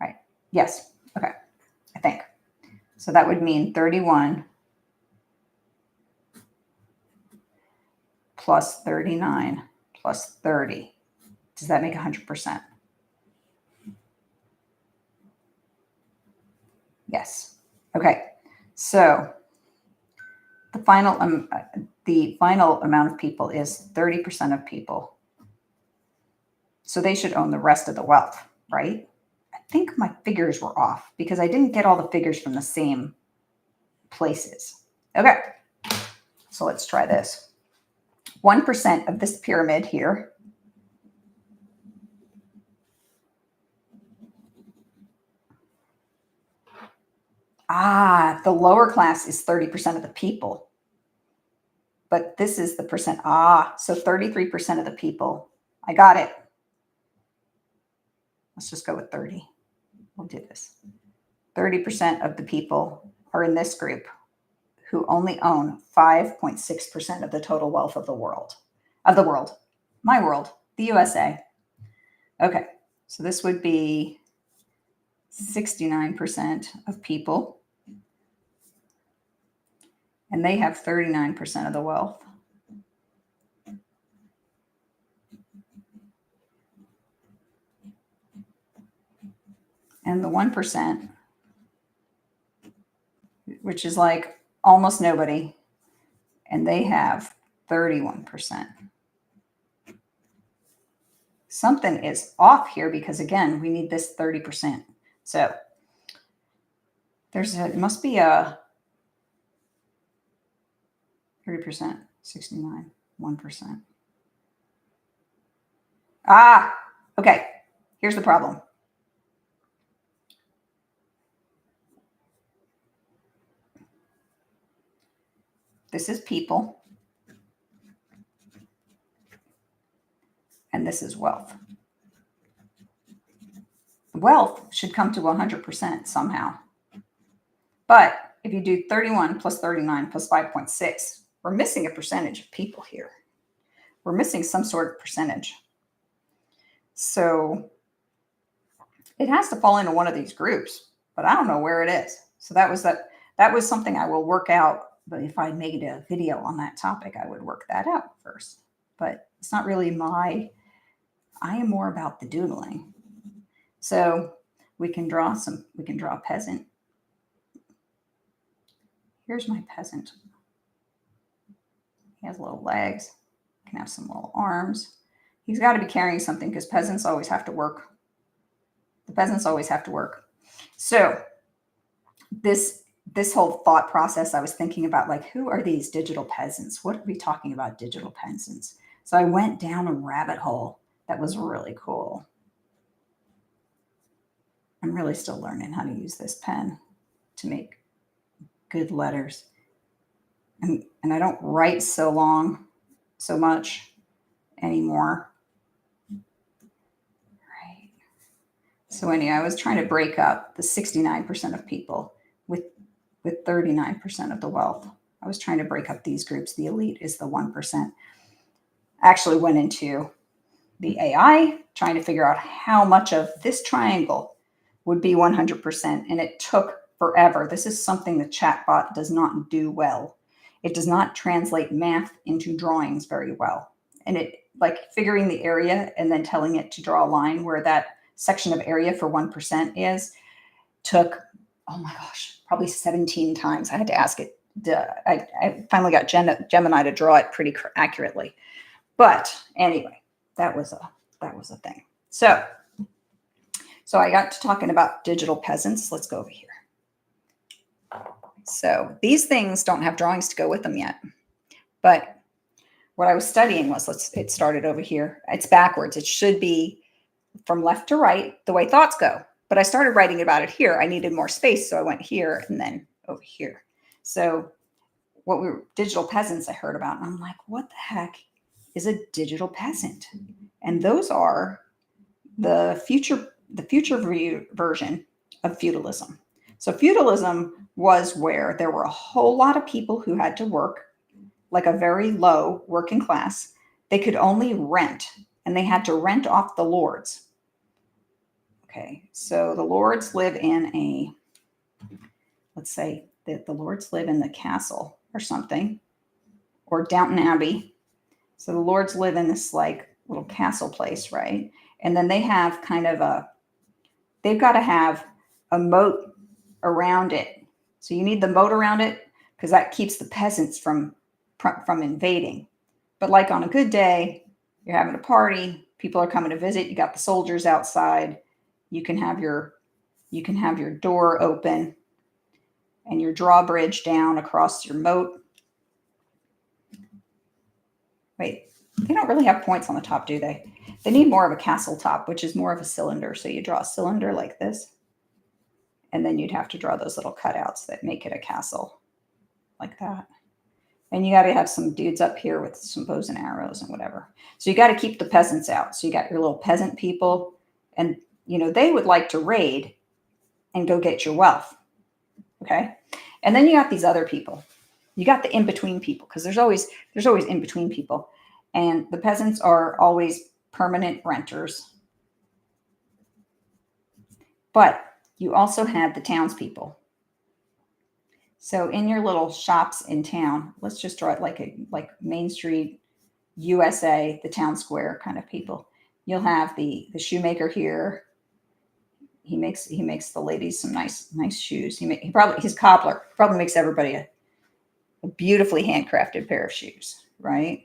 Right. Yes. Okay. I think. So that would mean 31 plus 39 plus 30. Does that make 100%? Yes. Okay. So the final amount of people is 30% of people. So they should own the rest of the wealth, right? I think my figures were off because I didn't get all the figures from the same places. Okay. So let's try this. 1% of this pyramid here the lower class is 30% of the people. But this is the percent. So 33% of the people. I got it. Let's just go with 30. We'll do this. 30% of the people are in this group who only own 5.6% of the total wealth of the world. My world, the USA. Okay, so this would be 69% of people. And they have 39% of the wealth. and the 1%, which is like almost nobody, and they have 31%. Something is off here because, again, we need this 30%. So it must be a 30%, 69, 1%. Okay. Here's the problem. This is people, and this is wealth. Wealth should come to 100% somehow. But if you do 31 plus 39 plus 5.6, we're missing a percentage of people here. We're missing some sort of percentage. So it has to fall into one of these groups, but I don't know where it is. So that was something I will work out. But if I made a video on that topic, I would work that out first. But it's not really I am more about the doodling. So we can draw a peasant. Here's my peasant. He has little legs, can have some little arms. He's got to be carrying something because peasants always have to work. The peasants always have to work. So this whole thought process, I was thinking about, like, who are these digital peasants? What are we talking about, digital peasants? So I went down a rabbit hole that was really cool. I'm really still learning how to use this pen to make good letters. And I don't write so much anymore. Right. So anyway, I was trying to break up the 69% of people with 39% of the wealth. I was trying to break up these groups. The elite is the 1%. Actually went into the AI, trying to figure out how much of this triangle would be 100%. And it took forever. This is something the chatbot does not do well. It does not translate math into drawings very well. And it, like, figuring the area and then telling it to draw a line where that section of area for 1% is, took, oh my gosh, probably 17 times. I had to ask it. I finally got Gemini to draw it pretty accurately. But anyway, that was a thing. So I got to talking about digital peasants. Let's go over here. So these things don't have drawings to go with them yet. But what I was studying was, it started over here. It's backwards. It should be from left to right, the way thoughts go. But I started writing about it here. I needed more space, so I went here and then over here. So digital peasants I heard about, and I'm like, what the heck is a digital peasant? And those are the future version of feudalism. So feudalism was where there were a whole lot of people who had to work, like a very low working class. They could only rent, and they had to rent off the lords. Okay, so the lords live in let's say that the lords live in the castle or something, or Downton Abbey. So the lords live in this, like, little castle place, right? And then they have they've got to have a moat around it. So you need the moat around it because that keeps the peasants from invading. But like on a good day, you're having a party, people are coming to visit, you got the soldiers outside, you can have your door open and your drawbridge down across your moat. Wait, they don't really have points on the top, do they? They need more of a castle top, which is more of a cylinder. So you draw a cylinder like this, and then you'd have to draw those little cutouts that make it a castle like that. And you got to have some dudes up here with some bows and arrows and whatever. So you got to keep the peasants out. So you got your little peasant people, and they would like to raid and go get your wealth. Okay. And then you got these other people. You got the in-between people, because there's always in-between people. And the peasants are always permanent renters. But you also had the townspeople. So in your little shops in town, let's just draw it like Main Street, USA, the town square kind of people. You'll have the shoemaker here. he makes the ladies some nice shoes. He's a cobbler. He probably makes everybody a beautifully handcrafted pair of shoes, right?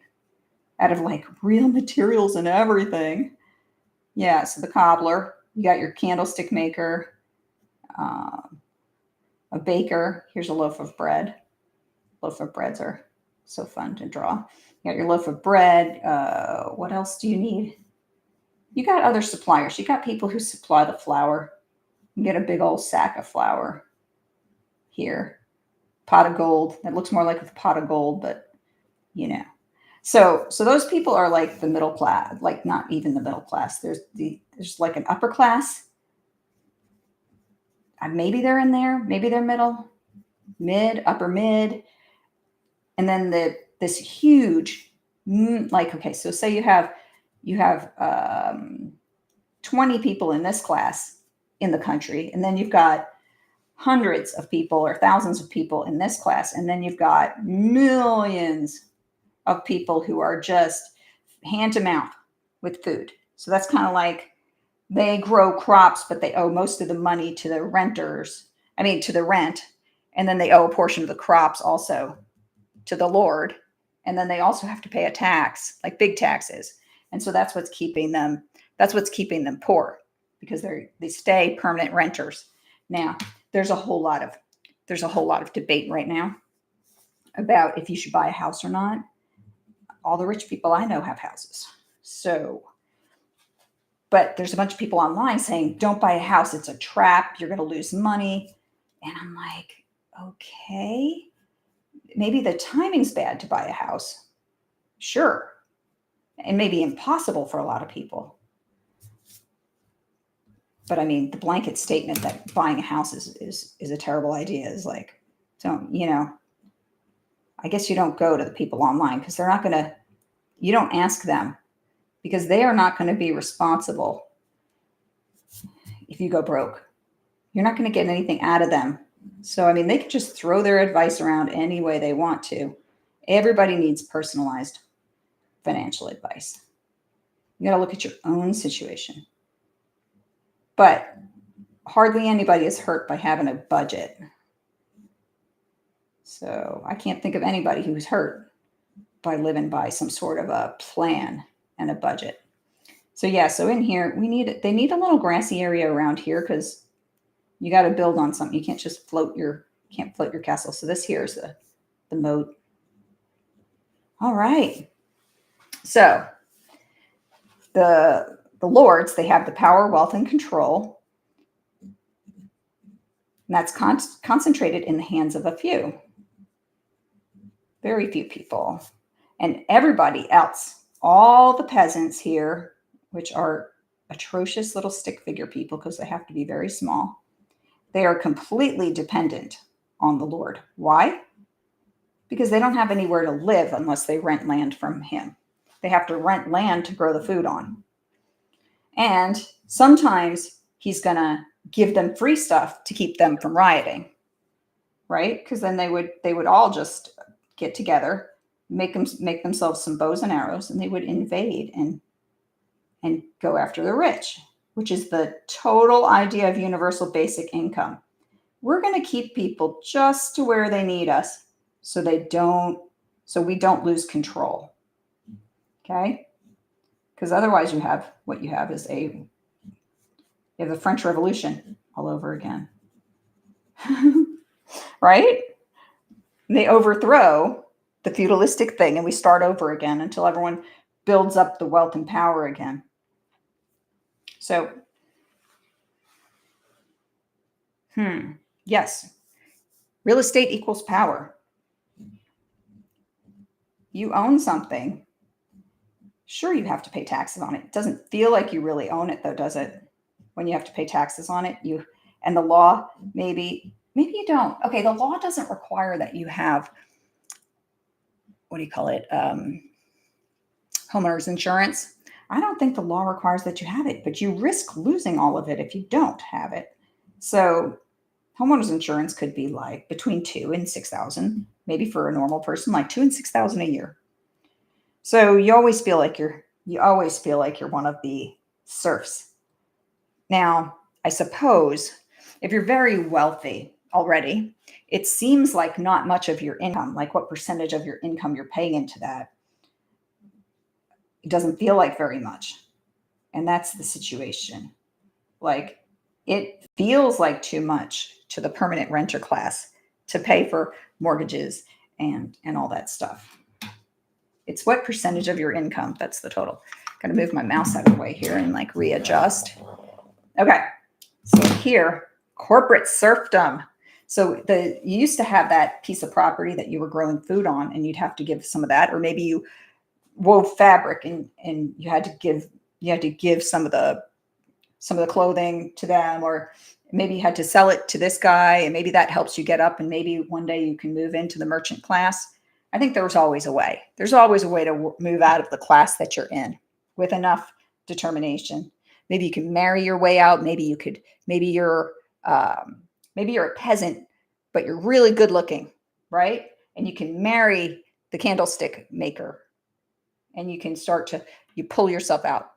Out of like real materials and everything. Yeah, so the cobbler, you got your candlestick maker, a baker. Here's a loaf of bread. Loaf of breads are so fun to draw. You got your loaf of bread. What else do you need? You got other suppliers. You got people who supply the flour. You get a big old sack of flour here. Pot of gold. That looks more like a pot of gold, but you know. So those people are like the middle class, like not even the middle class. There's like an upper class. Maybe they're in there. Maybe they're mid, upper mid, and then this huge, like, okay, so say you have 20 people in this class in the country, and then you've got hundreds of people or thousands of people in this class, and then you've got millions of people who are just hand to mouth with food. So that's kind of like they grow crops, but they owe most of the money to the renters. I mean, to the rent. And then they owe a portion of the crops also to the Lord. And then they also have to pay a tax, like big taxes. And so that's what's keeping them poor, because they stay permanent renters. Now, there's a whole lot of debate right now about if you should buy a house or not. All the rich people I know have houses. So, but there's a bunch of people online saying, don't buy a house. It's a trap. You're going to lose money. And I'm like, okay, maybe the timing's bad to buy a house. Sure. And maybe impossible for a lot of people. But I mean, the blanket statement that buying a house is a terrible idea is like, I guess you don't go to the people online because you don't ask them, because they are not going to be responsible if you go broke. You're not going to get anything out of them. So, I mean, they can just throw their advice around any way they want to. Everybody needs personalized financial advice. You got to look at your own situation. But hardly anybody is hurt by having a budget. So I can't think of anybody who's hurt by living by some sort of a plan and a budget. So yeah, so in here they need a little grassy area around here because you got to build on something. You can't just float your castle. So this here is the moat. All right. So the lords, they have the power, wealth, and control. And that's concentrated in the hands of a few. Very few people. And everybody else, all the peasants here, which are atrocious little stick figure people because they have to be very small, they are completely dependent on the Lord. Why? Because they don't have anywhere to live unless they rent land from him. They have to rent land to grow the food on. And sometimes he's going to give them free stuff to keep them from rioting, right? Because then they would all just get together, make themselves some bows and arrows, and they would invade and go after the rich, which is the total idea of universal basic income. We're going to keep people just to where they need us so we don't lose control. Okay? Because otherwise you have the French Revolution all over again. Right? And they overthrow the feudalistic thing and we start over again until everyone builds up the wealth and power again. So, yes, real estate equals power. You own something. Sure, you have to pay taxes on it. It doesn't feel like you really own it, though, does it? When you have to pay taxes on it, and the law, maybe you don't. Okay, the law doesn't require that you have, what do you call it? Homeowners insurance. I don't think the law requires that you have it, but you risk losing all of it if you don't have it. So homeowners insurance could be like between $2,000 and $6,000, maybe for a normal person, like $2,000 and $6,000 a year. So you always feel like you're one of the serfs. Now, I suppose if you're very wealthy already, it seems like not much of your income, like what percentage of your income you're paying into that, it doesn't feel like very much. And that's the situation. Like it feels like too much to the permanent renter class to pay for mortgages and all that stuff. It's what percentage of your income, that's the total. Gotta move my mouse out of the way here and like readjust. Okay, so here, corporate serfdom. So you used to have that piece of property that you were growing food on, and you'd have to give some of that, or maybe you wove fabric and you had to give some of the clothing to them, or maybe you had to sell it to this guy, and maybe that helps you get up, and maybe one day you can move into the merchant class. I think there's always a way. There's always a way to move out of the class that you're in with enough determination. Maybe you can marry your way out. Maybe you could. Maybe you're a peasant, but you're really good looking, right? And you can marry the candlestick maker, and you can you pull yourself out.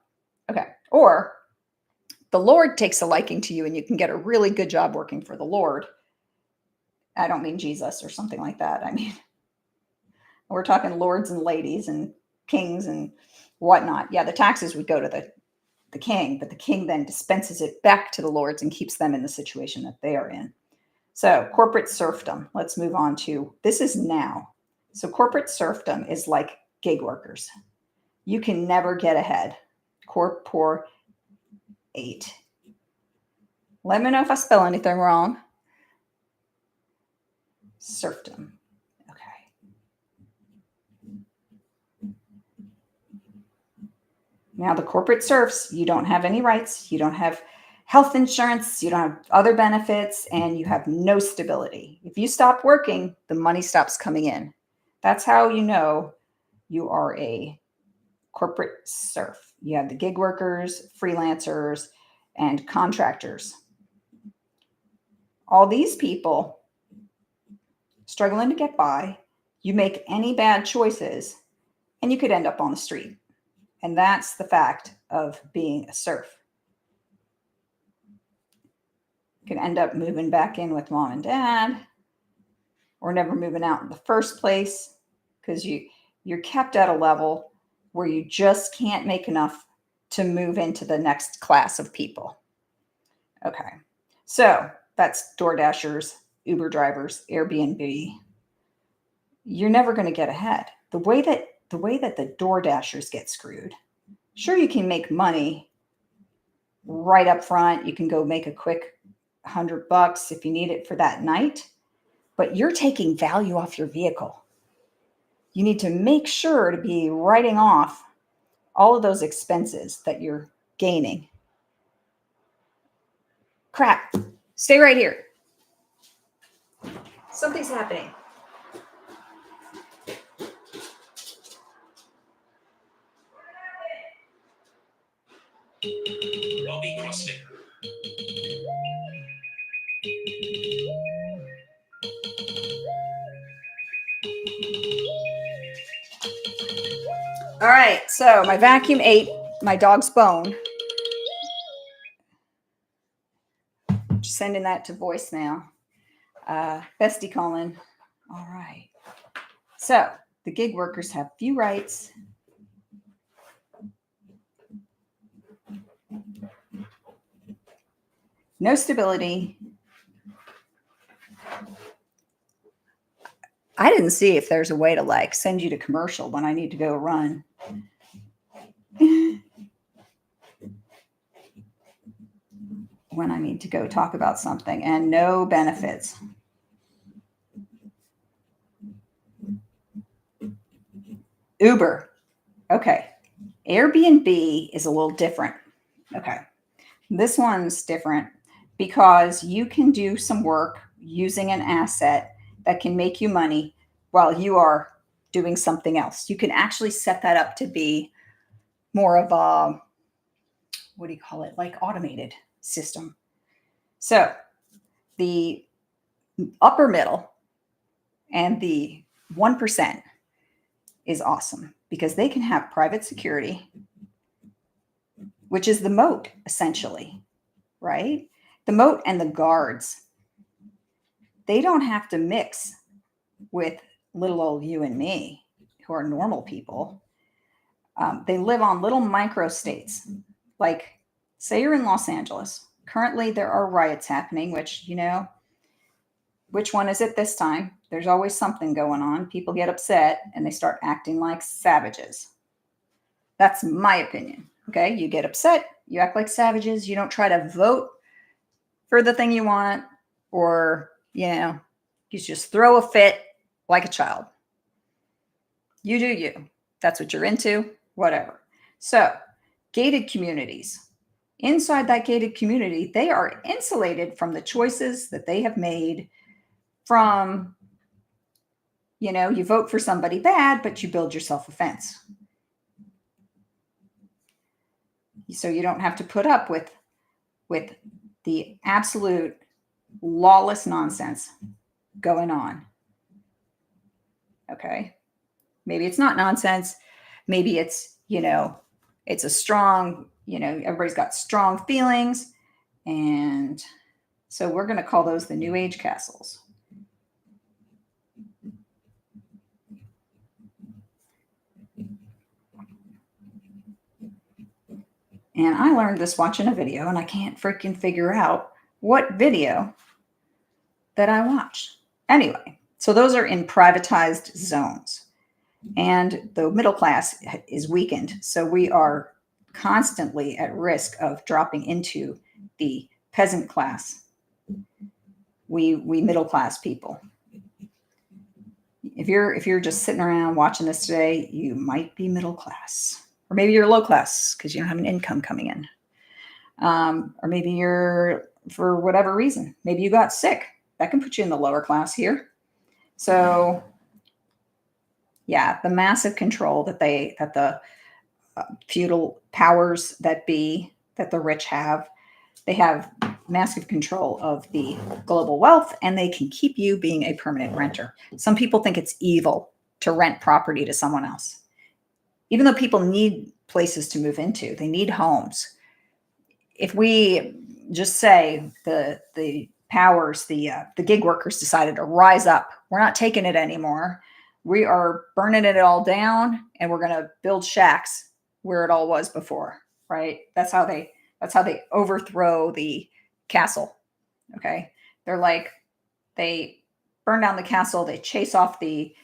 Okay, or the Lord takes a liking to you and you can get a really good job working for the Lord. I don't mean Jesus or something like that. I mean, we're talking lords and ladies and kings and whatnot. Yeah, the taxes would go to the king, but the king then dispenses it back to the lords and keeps them in the situation that they are in. So corporate serfdom, let's move on to, this is now. So corporate serfdom is like gig workers. You can never get ahead. Corporate. Let me know if I spell anything wrong. Serfdom. Okay. Now the corporate serfs, you don't have any rights. You don't have health insurance. You don't have other benefits, and you have no stability. If you stop working, the money stops coming in. That's how you know you are a corporate serf. You have the gig workers, freelancers, and contractors. All these people struggling to get by, you make any bad choices, and you could end up on the street. And that's the fact of being a serf. You can end up moving back in with mom and dad, or never moving out in the first place, because you're kept at a level where you just can't make enough to move into the next class of people. Okay, so that's DoorDashers, Uber drivers, Airbnb. You're never going to get ahead. The way that the DoorDashers get screwed. Sure, you can make money right up front. You can go make a quick $100 if you need it for that night, but you're taking value off your vehicle. You need to make sure to be writing off all of those expenses that you're gaining. Crap. Stay right here. Something's happening. Robbie CrossFit. All right, so my vacuum ate my dog's bone. Just sending that to voicemail. Bestie calling. All right. So the gig workers have few rights. No stability. I didn't see if there's a way to like send you to commercial when I need to go run. When I need to go talk about something, and no benefits. Uber. Okay. Airbnb is a little different. Okay. This one's different because you can do some work using an asset that can make you money while you are doing something else. You can actually set that up to be more of a, what do you call it? Like automated system. So the upper middle and the 1% is awesome because they can have private security, which is the moat essentially, right? The moat and the guards, they don't have to mix with little old you and me who are normal people. They live on little micro states. Like, say you're in Los Angeles. Currently, there are riots happening, which, which one is it this time? There's always something going on. People get upset and they start acting like savages. That's my opinion. Okay. You get upset, you act like savages, you don't try to vote for the thing you want, or, you just throw a fit like a child. You do you. That's what you're into, whatever. So, gated communities. Inside that gated community, they are insulated from the choices that they have made from, you vote for somebody bad, but you build yourself a fence. So you don't have to put up with the absolute lawless nonsense going on. Okay. Maybe it's not nonsense. Maybe it's, it's a strong, everybody's got strong feelings. And so we're going to call those the New Age castles. And I learned this watching a video, and I can't freaking figure out what video that I watched. Anyway, so those are in privatized zones. And the middle class is weakened. So we are constantly at risk of dropping into the peasant class. We middle class people. If you're just sitting around watching this today, you might be middle class. Or maybe you're low class because you don't have an income coming in. Or maybe you're, for whatever reason, maybe you got sick. That can put you in the lower class here. So, yeah, the massive control that the feudal powers that the rich have, they have massive control of the global wealth, and they can keep you being a permanent renter. Some people think it's evil to rent property to someone else. Even though people need places to move into, they need homes. If we just say the powers, the gig workers decided to rise up, we're not taking it anymore. We are burning it all down, and we're going to build shacks where it all was before, right? That's how they overthrow the castle. Okay, they're like, they burn down the castle, they chase off the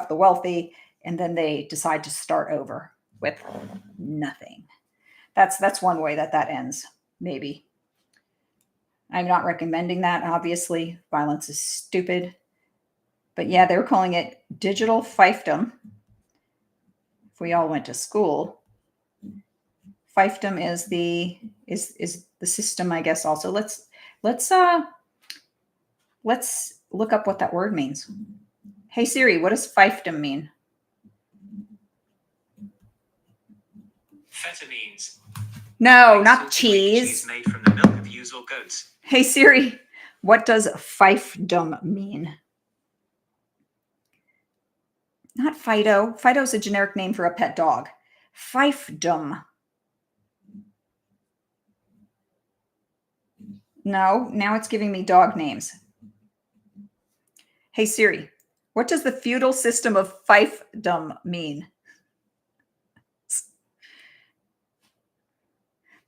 wealthy, and then they decide to start over with nothing. That's one way that ends, maybe. I'm not recommending that, obviously. Violence is stupid. But yeah, they were calling it digital fiefdom. If we all went to school, fiefdom is the system, I guess. Also, let's look up what that word means. Hey Siri, what does fiefdom mean? Feta means. No, not cheese. Cheese made from the milk of ewes or goats. Hey Siri, what does fiefdom mean? Not Fido. Fido is a generic name for a pet dog. Fiefdom. No, now it's giving me dog names. Hey Siri, what does the feudal system of fiefdom mean?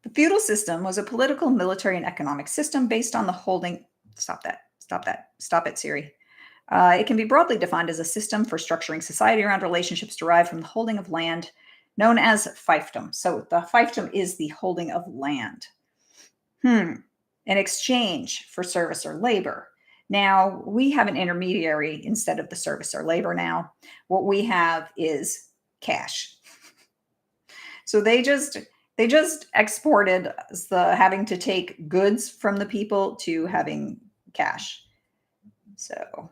The feudal system was a political, military, and economic system based on the holding. Stop it, Siri. It can be broadly defined as a system for structuring society around relationships derived from the holding of land, known as fiefdom. So the fiefdom is the holding of land. In exchange for service or labor. Now, we have an intermediary instead of the service or labor now. What we have is cash. So they just exported the having to take goods from the people to having cash. So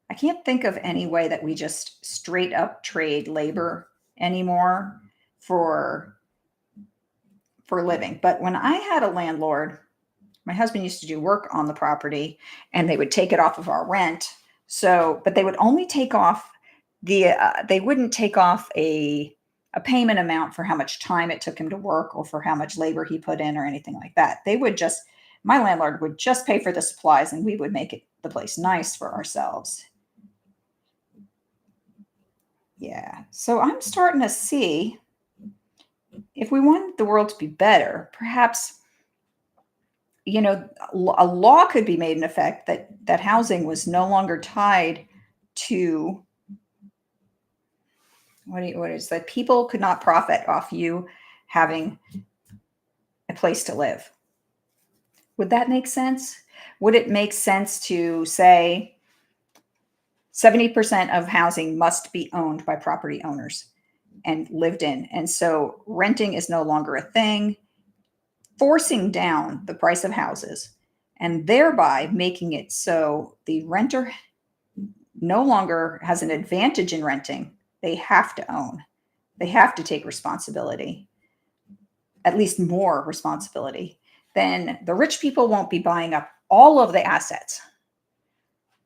I can't think of any way that we just straight up trade labor anymore for living. But when I had a landlord, my husband used to do work on the property, and they would take it off of our rent. So, but they would only take off they wouldn't take off a a payment amount for how much time it took him to work or for how much labor he put in or anything like that. They would just, my landlord would just pay for the supplies and we would make it the place nice for ourselves. Yeah. So I'm starting to see if we want the world to be better, perhaps, a law could be made in effect that housing was no longer tied to what is that people could not profit off you having a place to live. Would that make sense? Would it make sense to say 70% of housing must be owned by property owners and lived in? And so renting is no longer a thing, forcing down the price of houses and thereby making it so the renter no longer has an advantage in renting. They have to own, they have to take responsibility, at least more responsibility. Then the rich people won't be buying up all of the assets.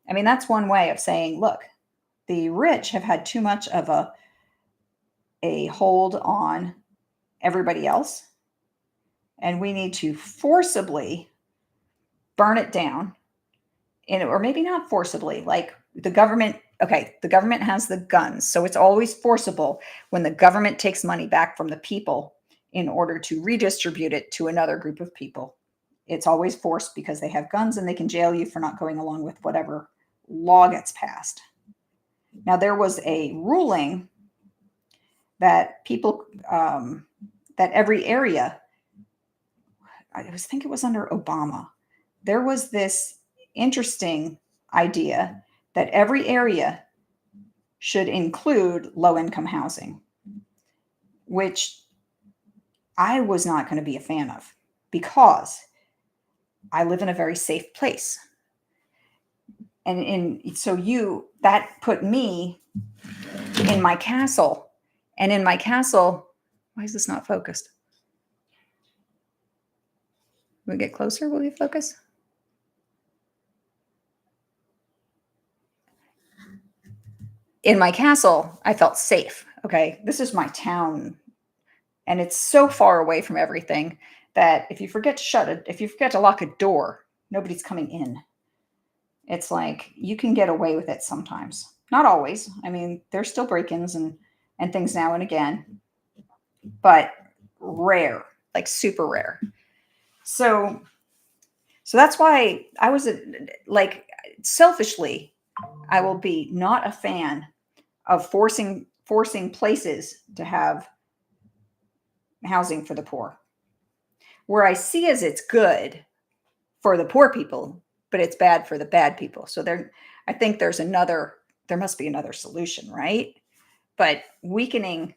I mean, that's one way of saying, look, the rich have had too much of a hold on everybody else, and we need to forcibly burn it down. Or maybe not forcibly, like the government. Okay, the government has the guns, so it's always forcible when the government takes money back from the people in order to redistribute it to another group of people. It's always forced because they have guns and they can jail you for not going along with whatever law gets passed. Now, there was a ruling that that every area, think it was under Obama, there was this interesting idea that every area should include low income housing, which I was not going to be a fan of because I live in a very safe place. So that put me in my castle. And in my castle, why is this not focused? Will we get closer? Will you focus? In my castle, I felt safe. Okay, this is my town, and it's so far away from everything that if you forget to lock a door, nobody's coming in. It's like you can get away with it sometimes. Not always. I mean, there's still break-ins and things now and again, but rare, like super rare. So that's why I was like selfishly, I will be not a fan of forcing places to have housing for the poor. Where I see as it's good for the poor people, but it's bad for the bad people. So I think there must be another solution, right? But weakening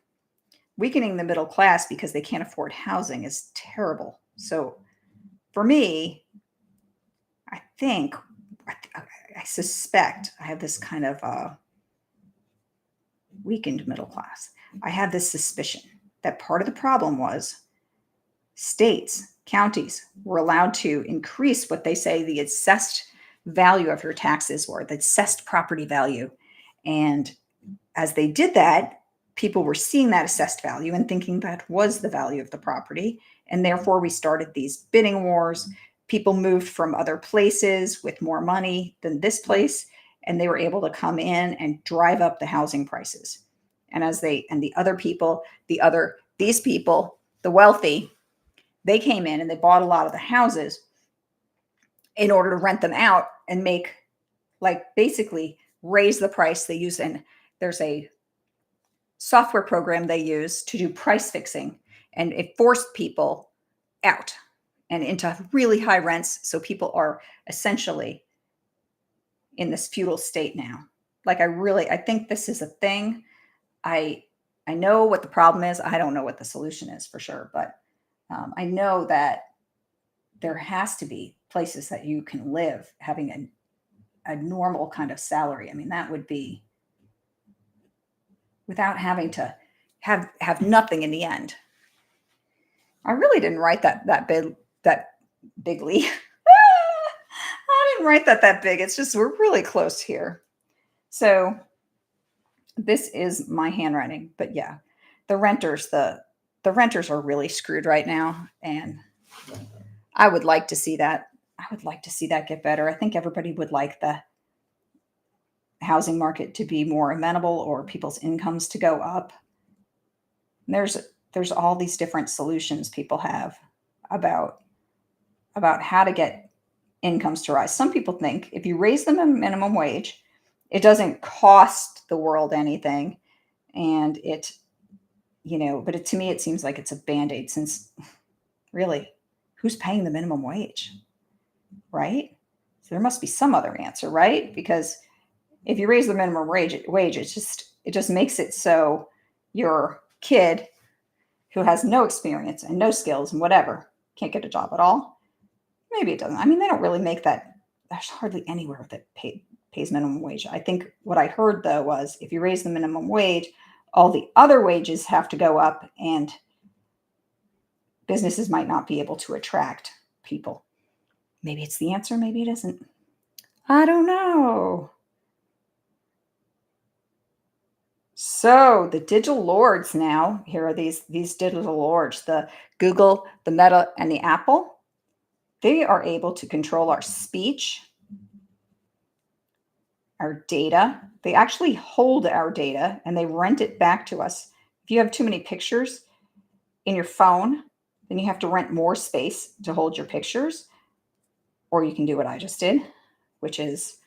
the middle class because they can't afford housing is terrible. So for me, I suspect I have this kind of weakened middle class. I have this suspicion that part of the problem was states, counties were allowed to increase what they say the assessed value of your taxes were, the assessed property value. And as they did that, people were seeing that assessed value and thinking that was the value of the property. And therefore, we started these bidding wars. People moved from other places with more money than this place, and they were able to come in and drive up the housing prices. And these people, the wealthy, they came in and they bought a lot of the houses in order to rent them out and make, like, basically raise the price they use. And there's a software program they use to do price fixing, and it forced people out and into really high rents. So people are essentially in this feudal state now. Like, I think this is a thing. I know what the problem is. I don't know what the solution is for sure, but I know that there has to be places that you can live having a normal kind of salary. I mean, that would be without having to have nothing in the end. I really didn't write that bigly. I didn't write that big. It's just we're really close here. So this is my handwriting, but yeah. the renters, the renters are really screwed right now, and I would like to see that. I would like to see that get better. I think everybody would like the housing market to be more amenable or people's incomes to go up. There's all these different solutions people have about how to get incomes to rise. Some people think if you raise the minimum wage, it doesn't cost the world anything, and but to me it seems like it's a band-aid, since really, who's paying the minimum wage, right? So there must be some other answer, right? Because if you raise the minimum wage, it just makes it so your kid who has no experience and no skills and whatever can't get a job at all. Maybe it doesn't. I mean, they don't really make that. There's hardly anywhere that pays minimum wage. I think what I heard though was if you raise the minimum wage, all the other wages have to go up, and businesses might not be able to attract people. Maybe it's the answer, maybe it isn't. I don't know. So the digital lords now, here are these digital lords, the Google, the Meta, and the Apple. They are able to control our speech, our data. They actually hold our data and they rent it back to us. If you have too many pictures in your phone, then you have to rent more space to hold your pictures. Or you can do what I just did, which is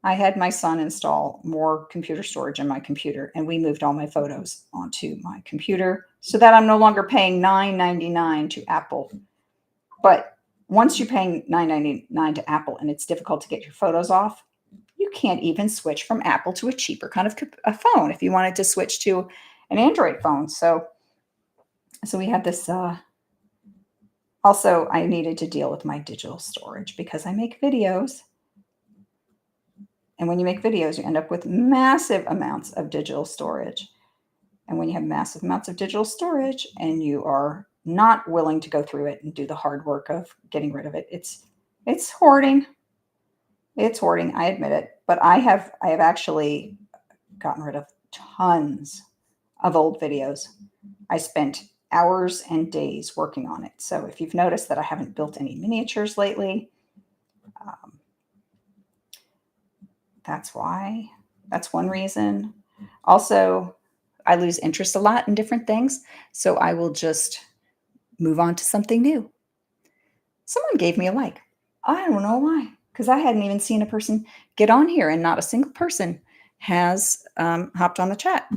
I had my son install more computer storage in my computer, and we moved all my photos onto my computer so that I'm no longer paying $9.99 to Apple. But once you're paying $9.99 to Apple and it's difficult to get your photos off, you can't even switch from Apple to a cheaper kind of a phone if you wanted to switch to an Android phone. So we had this. Also, I needed to deal with my digital storage because I make videos. And when you make videos, you end up with massive amounts of digital storage. And when you have massive amounts of digital storage and you are not willing to go through it and do the hard work of getting rid of it, it's hoarding. It's hoarding, I admit it. But I have actually gotten rid of tons of old videos. I spent hours and days working on it. So if you've noticed that I haven't built any miniatures lately, that's why. That's one reason. Also, I lose interest a lot in different things, so I will just move on to something new. Someone gave me a like. I don't know why, because I hadn't even seen a person get on here, and not a single person has hopped on the chat.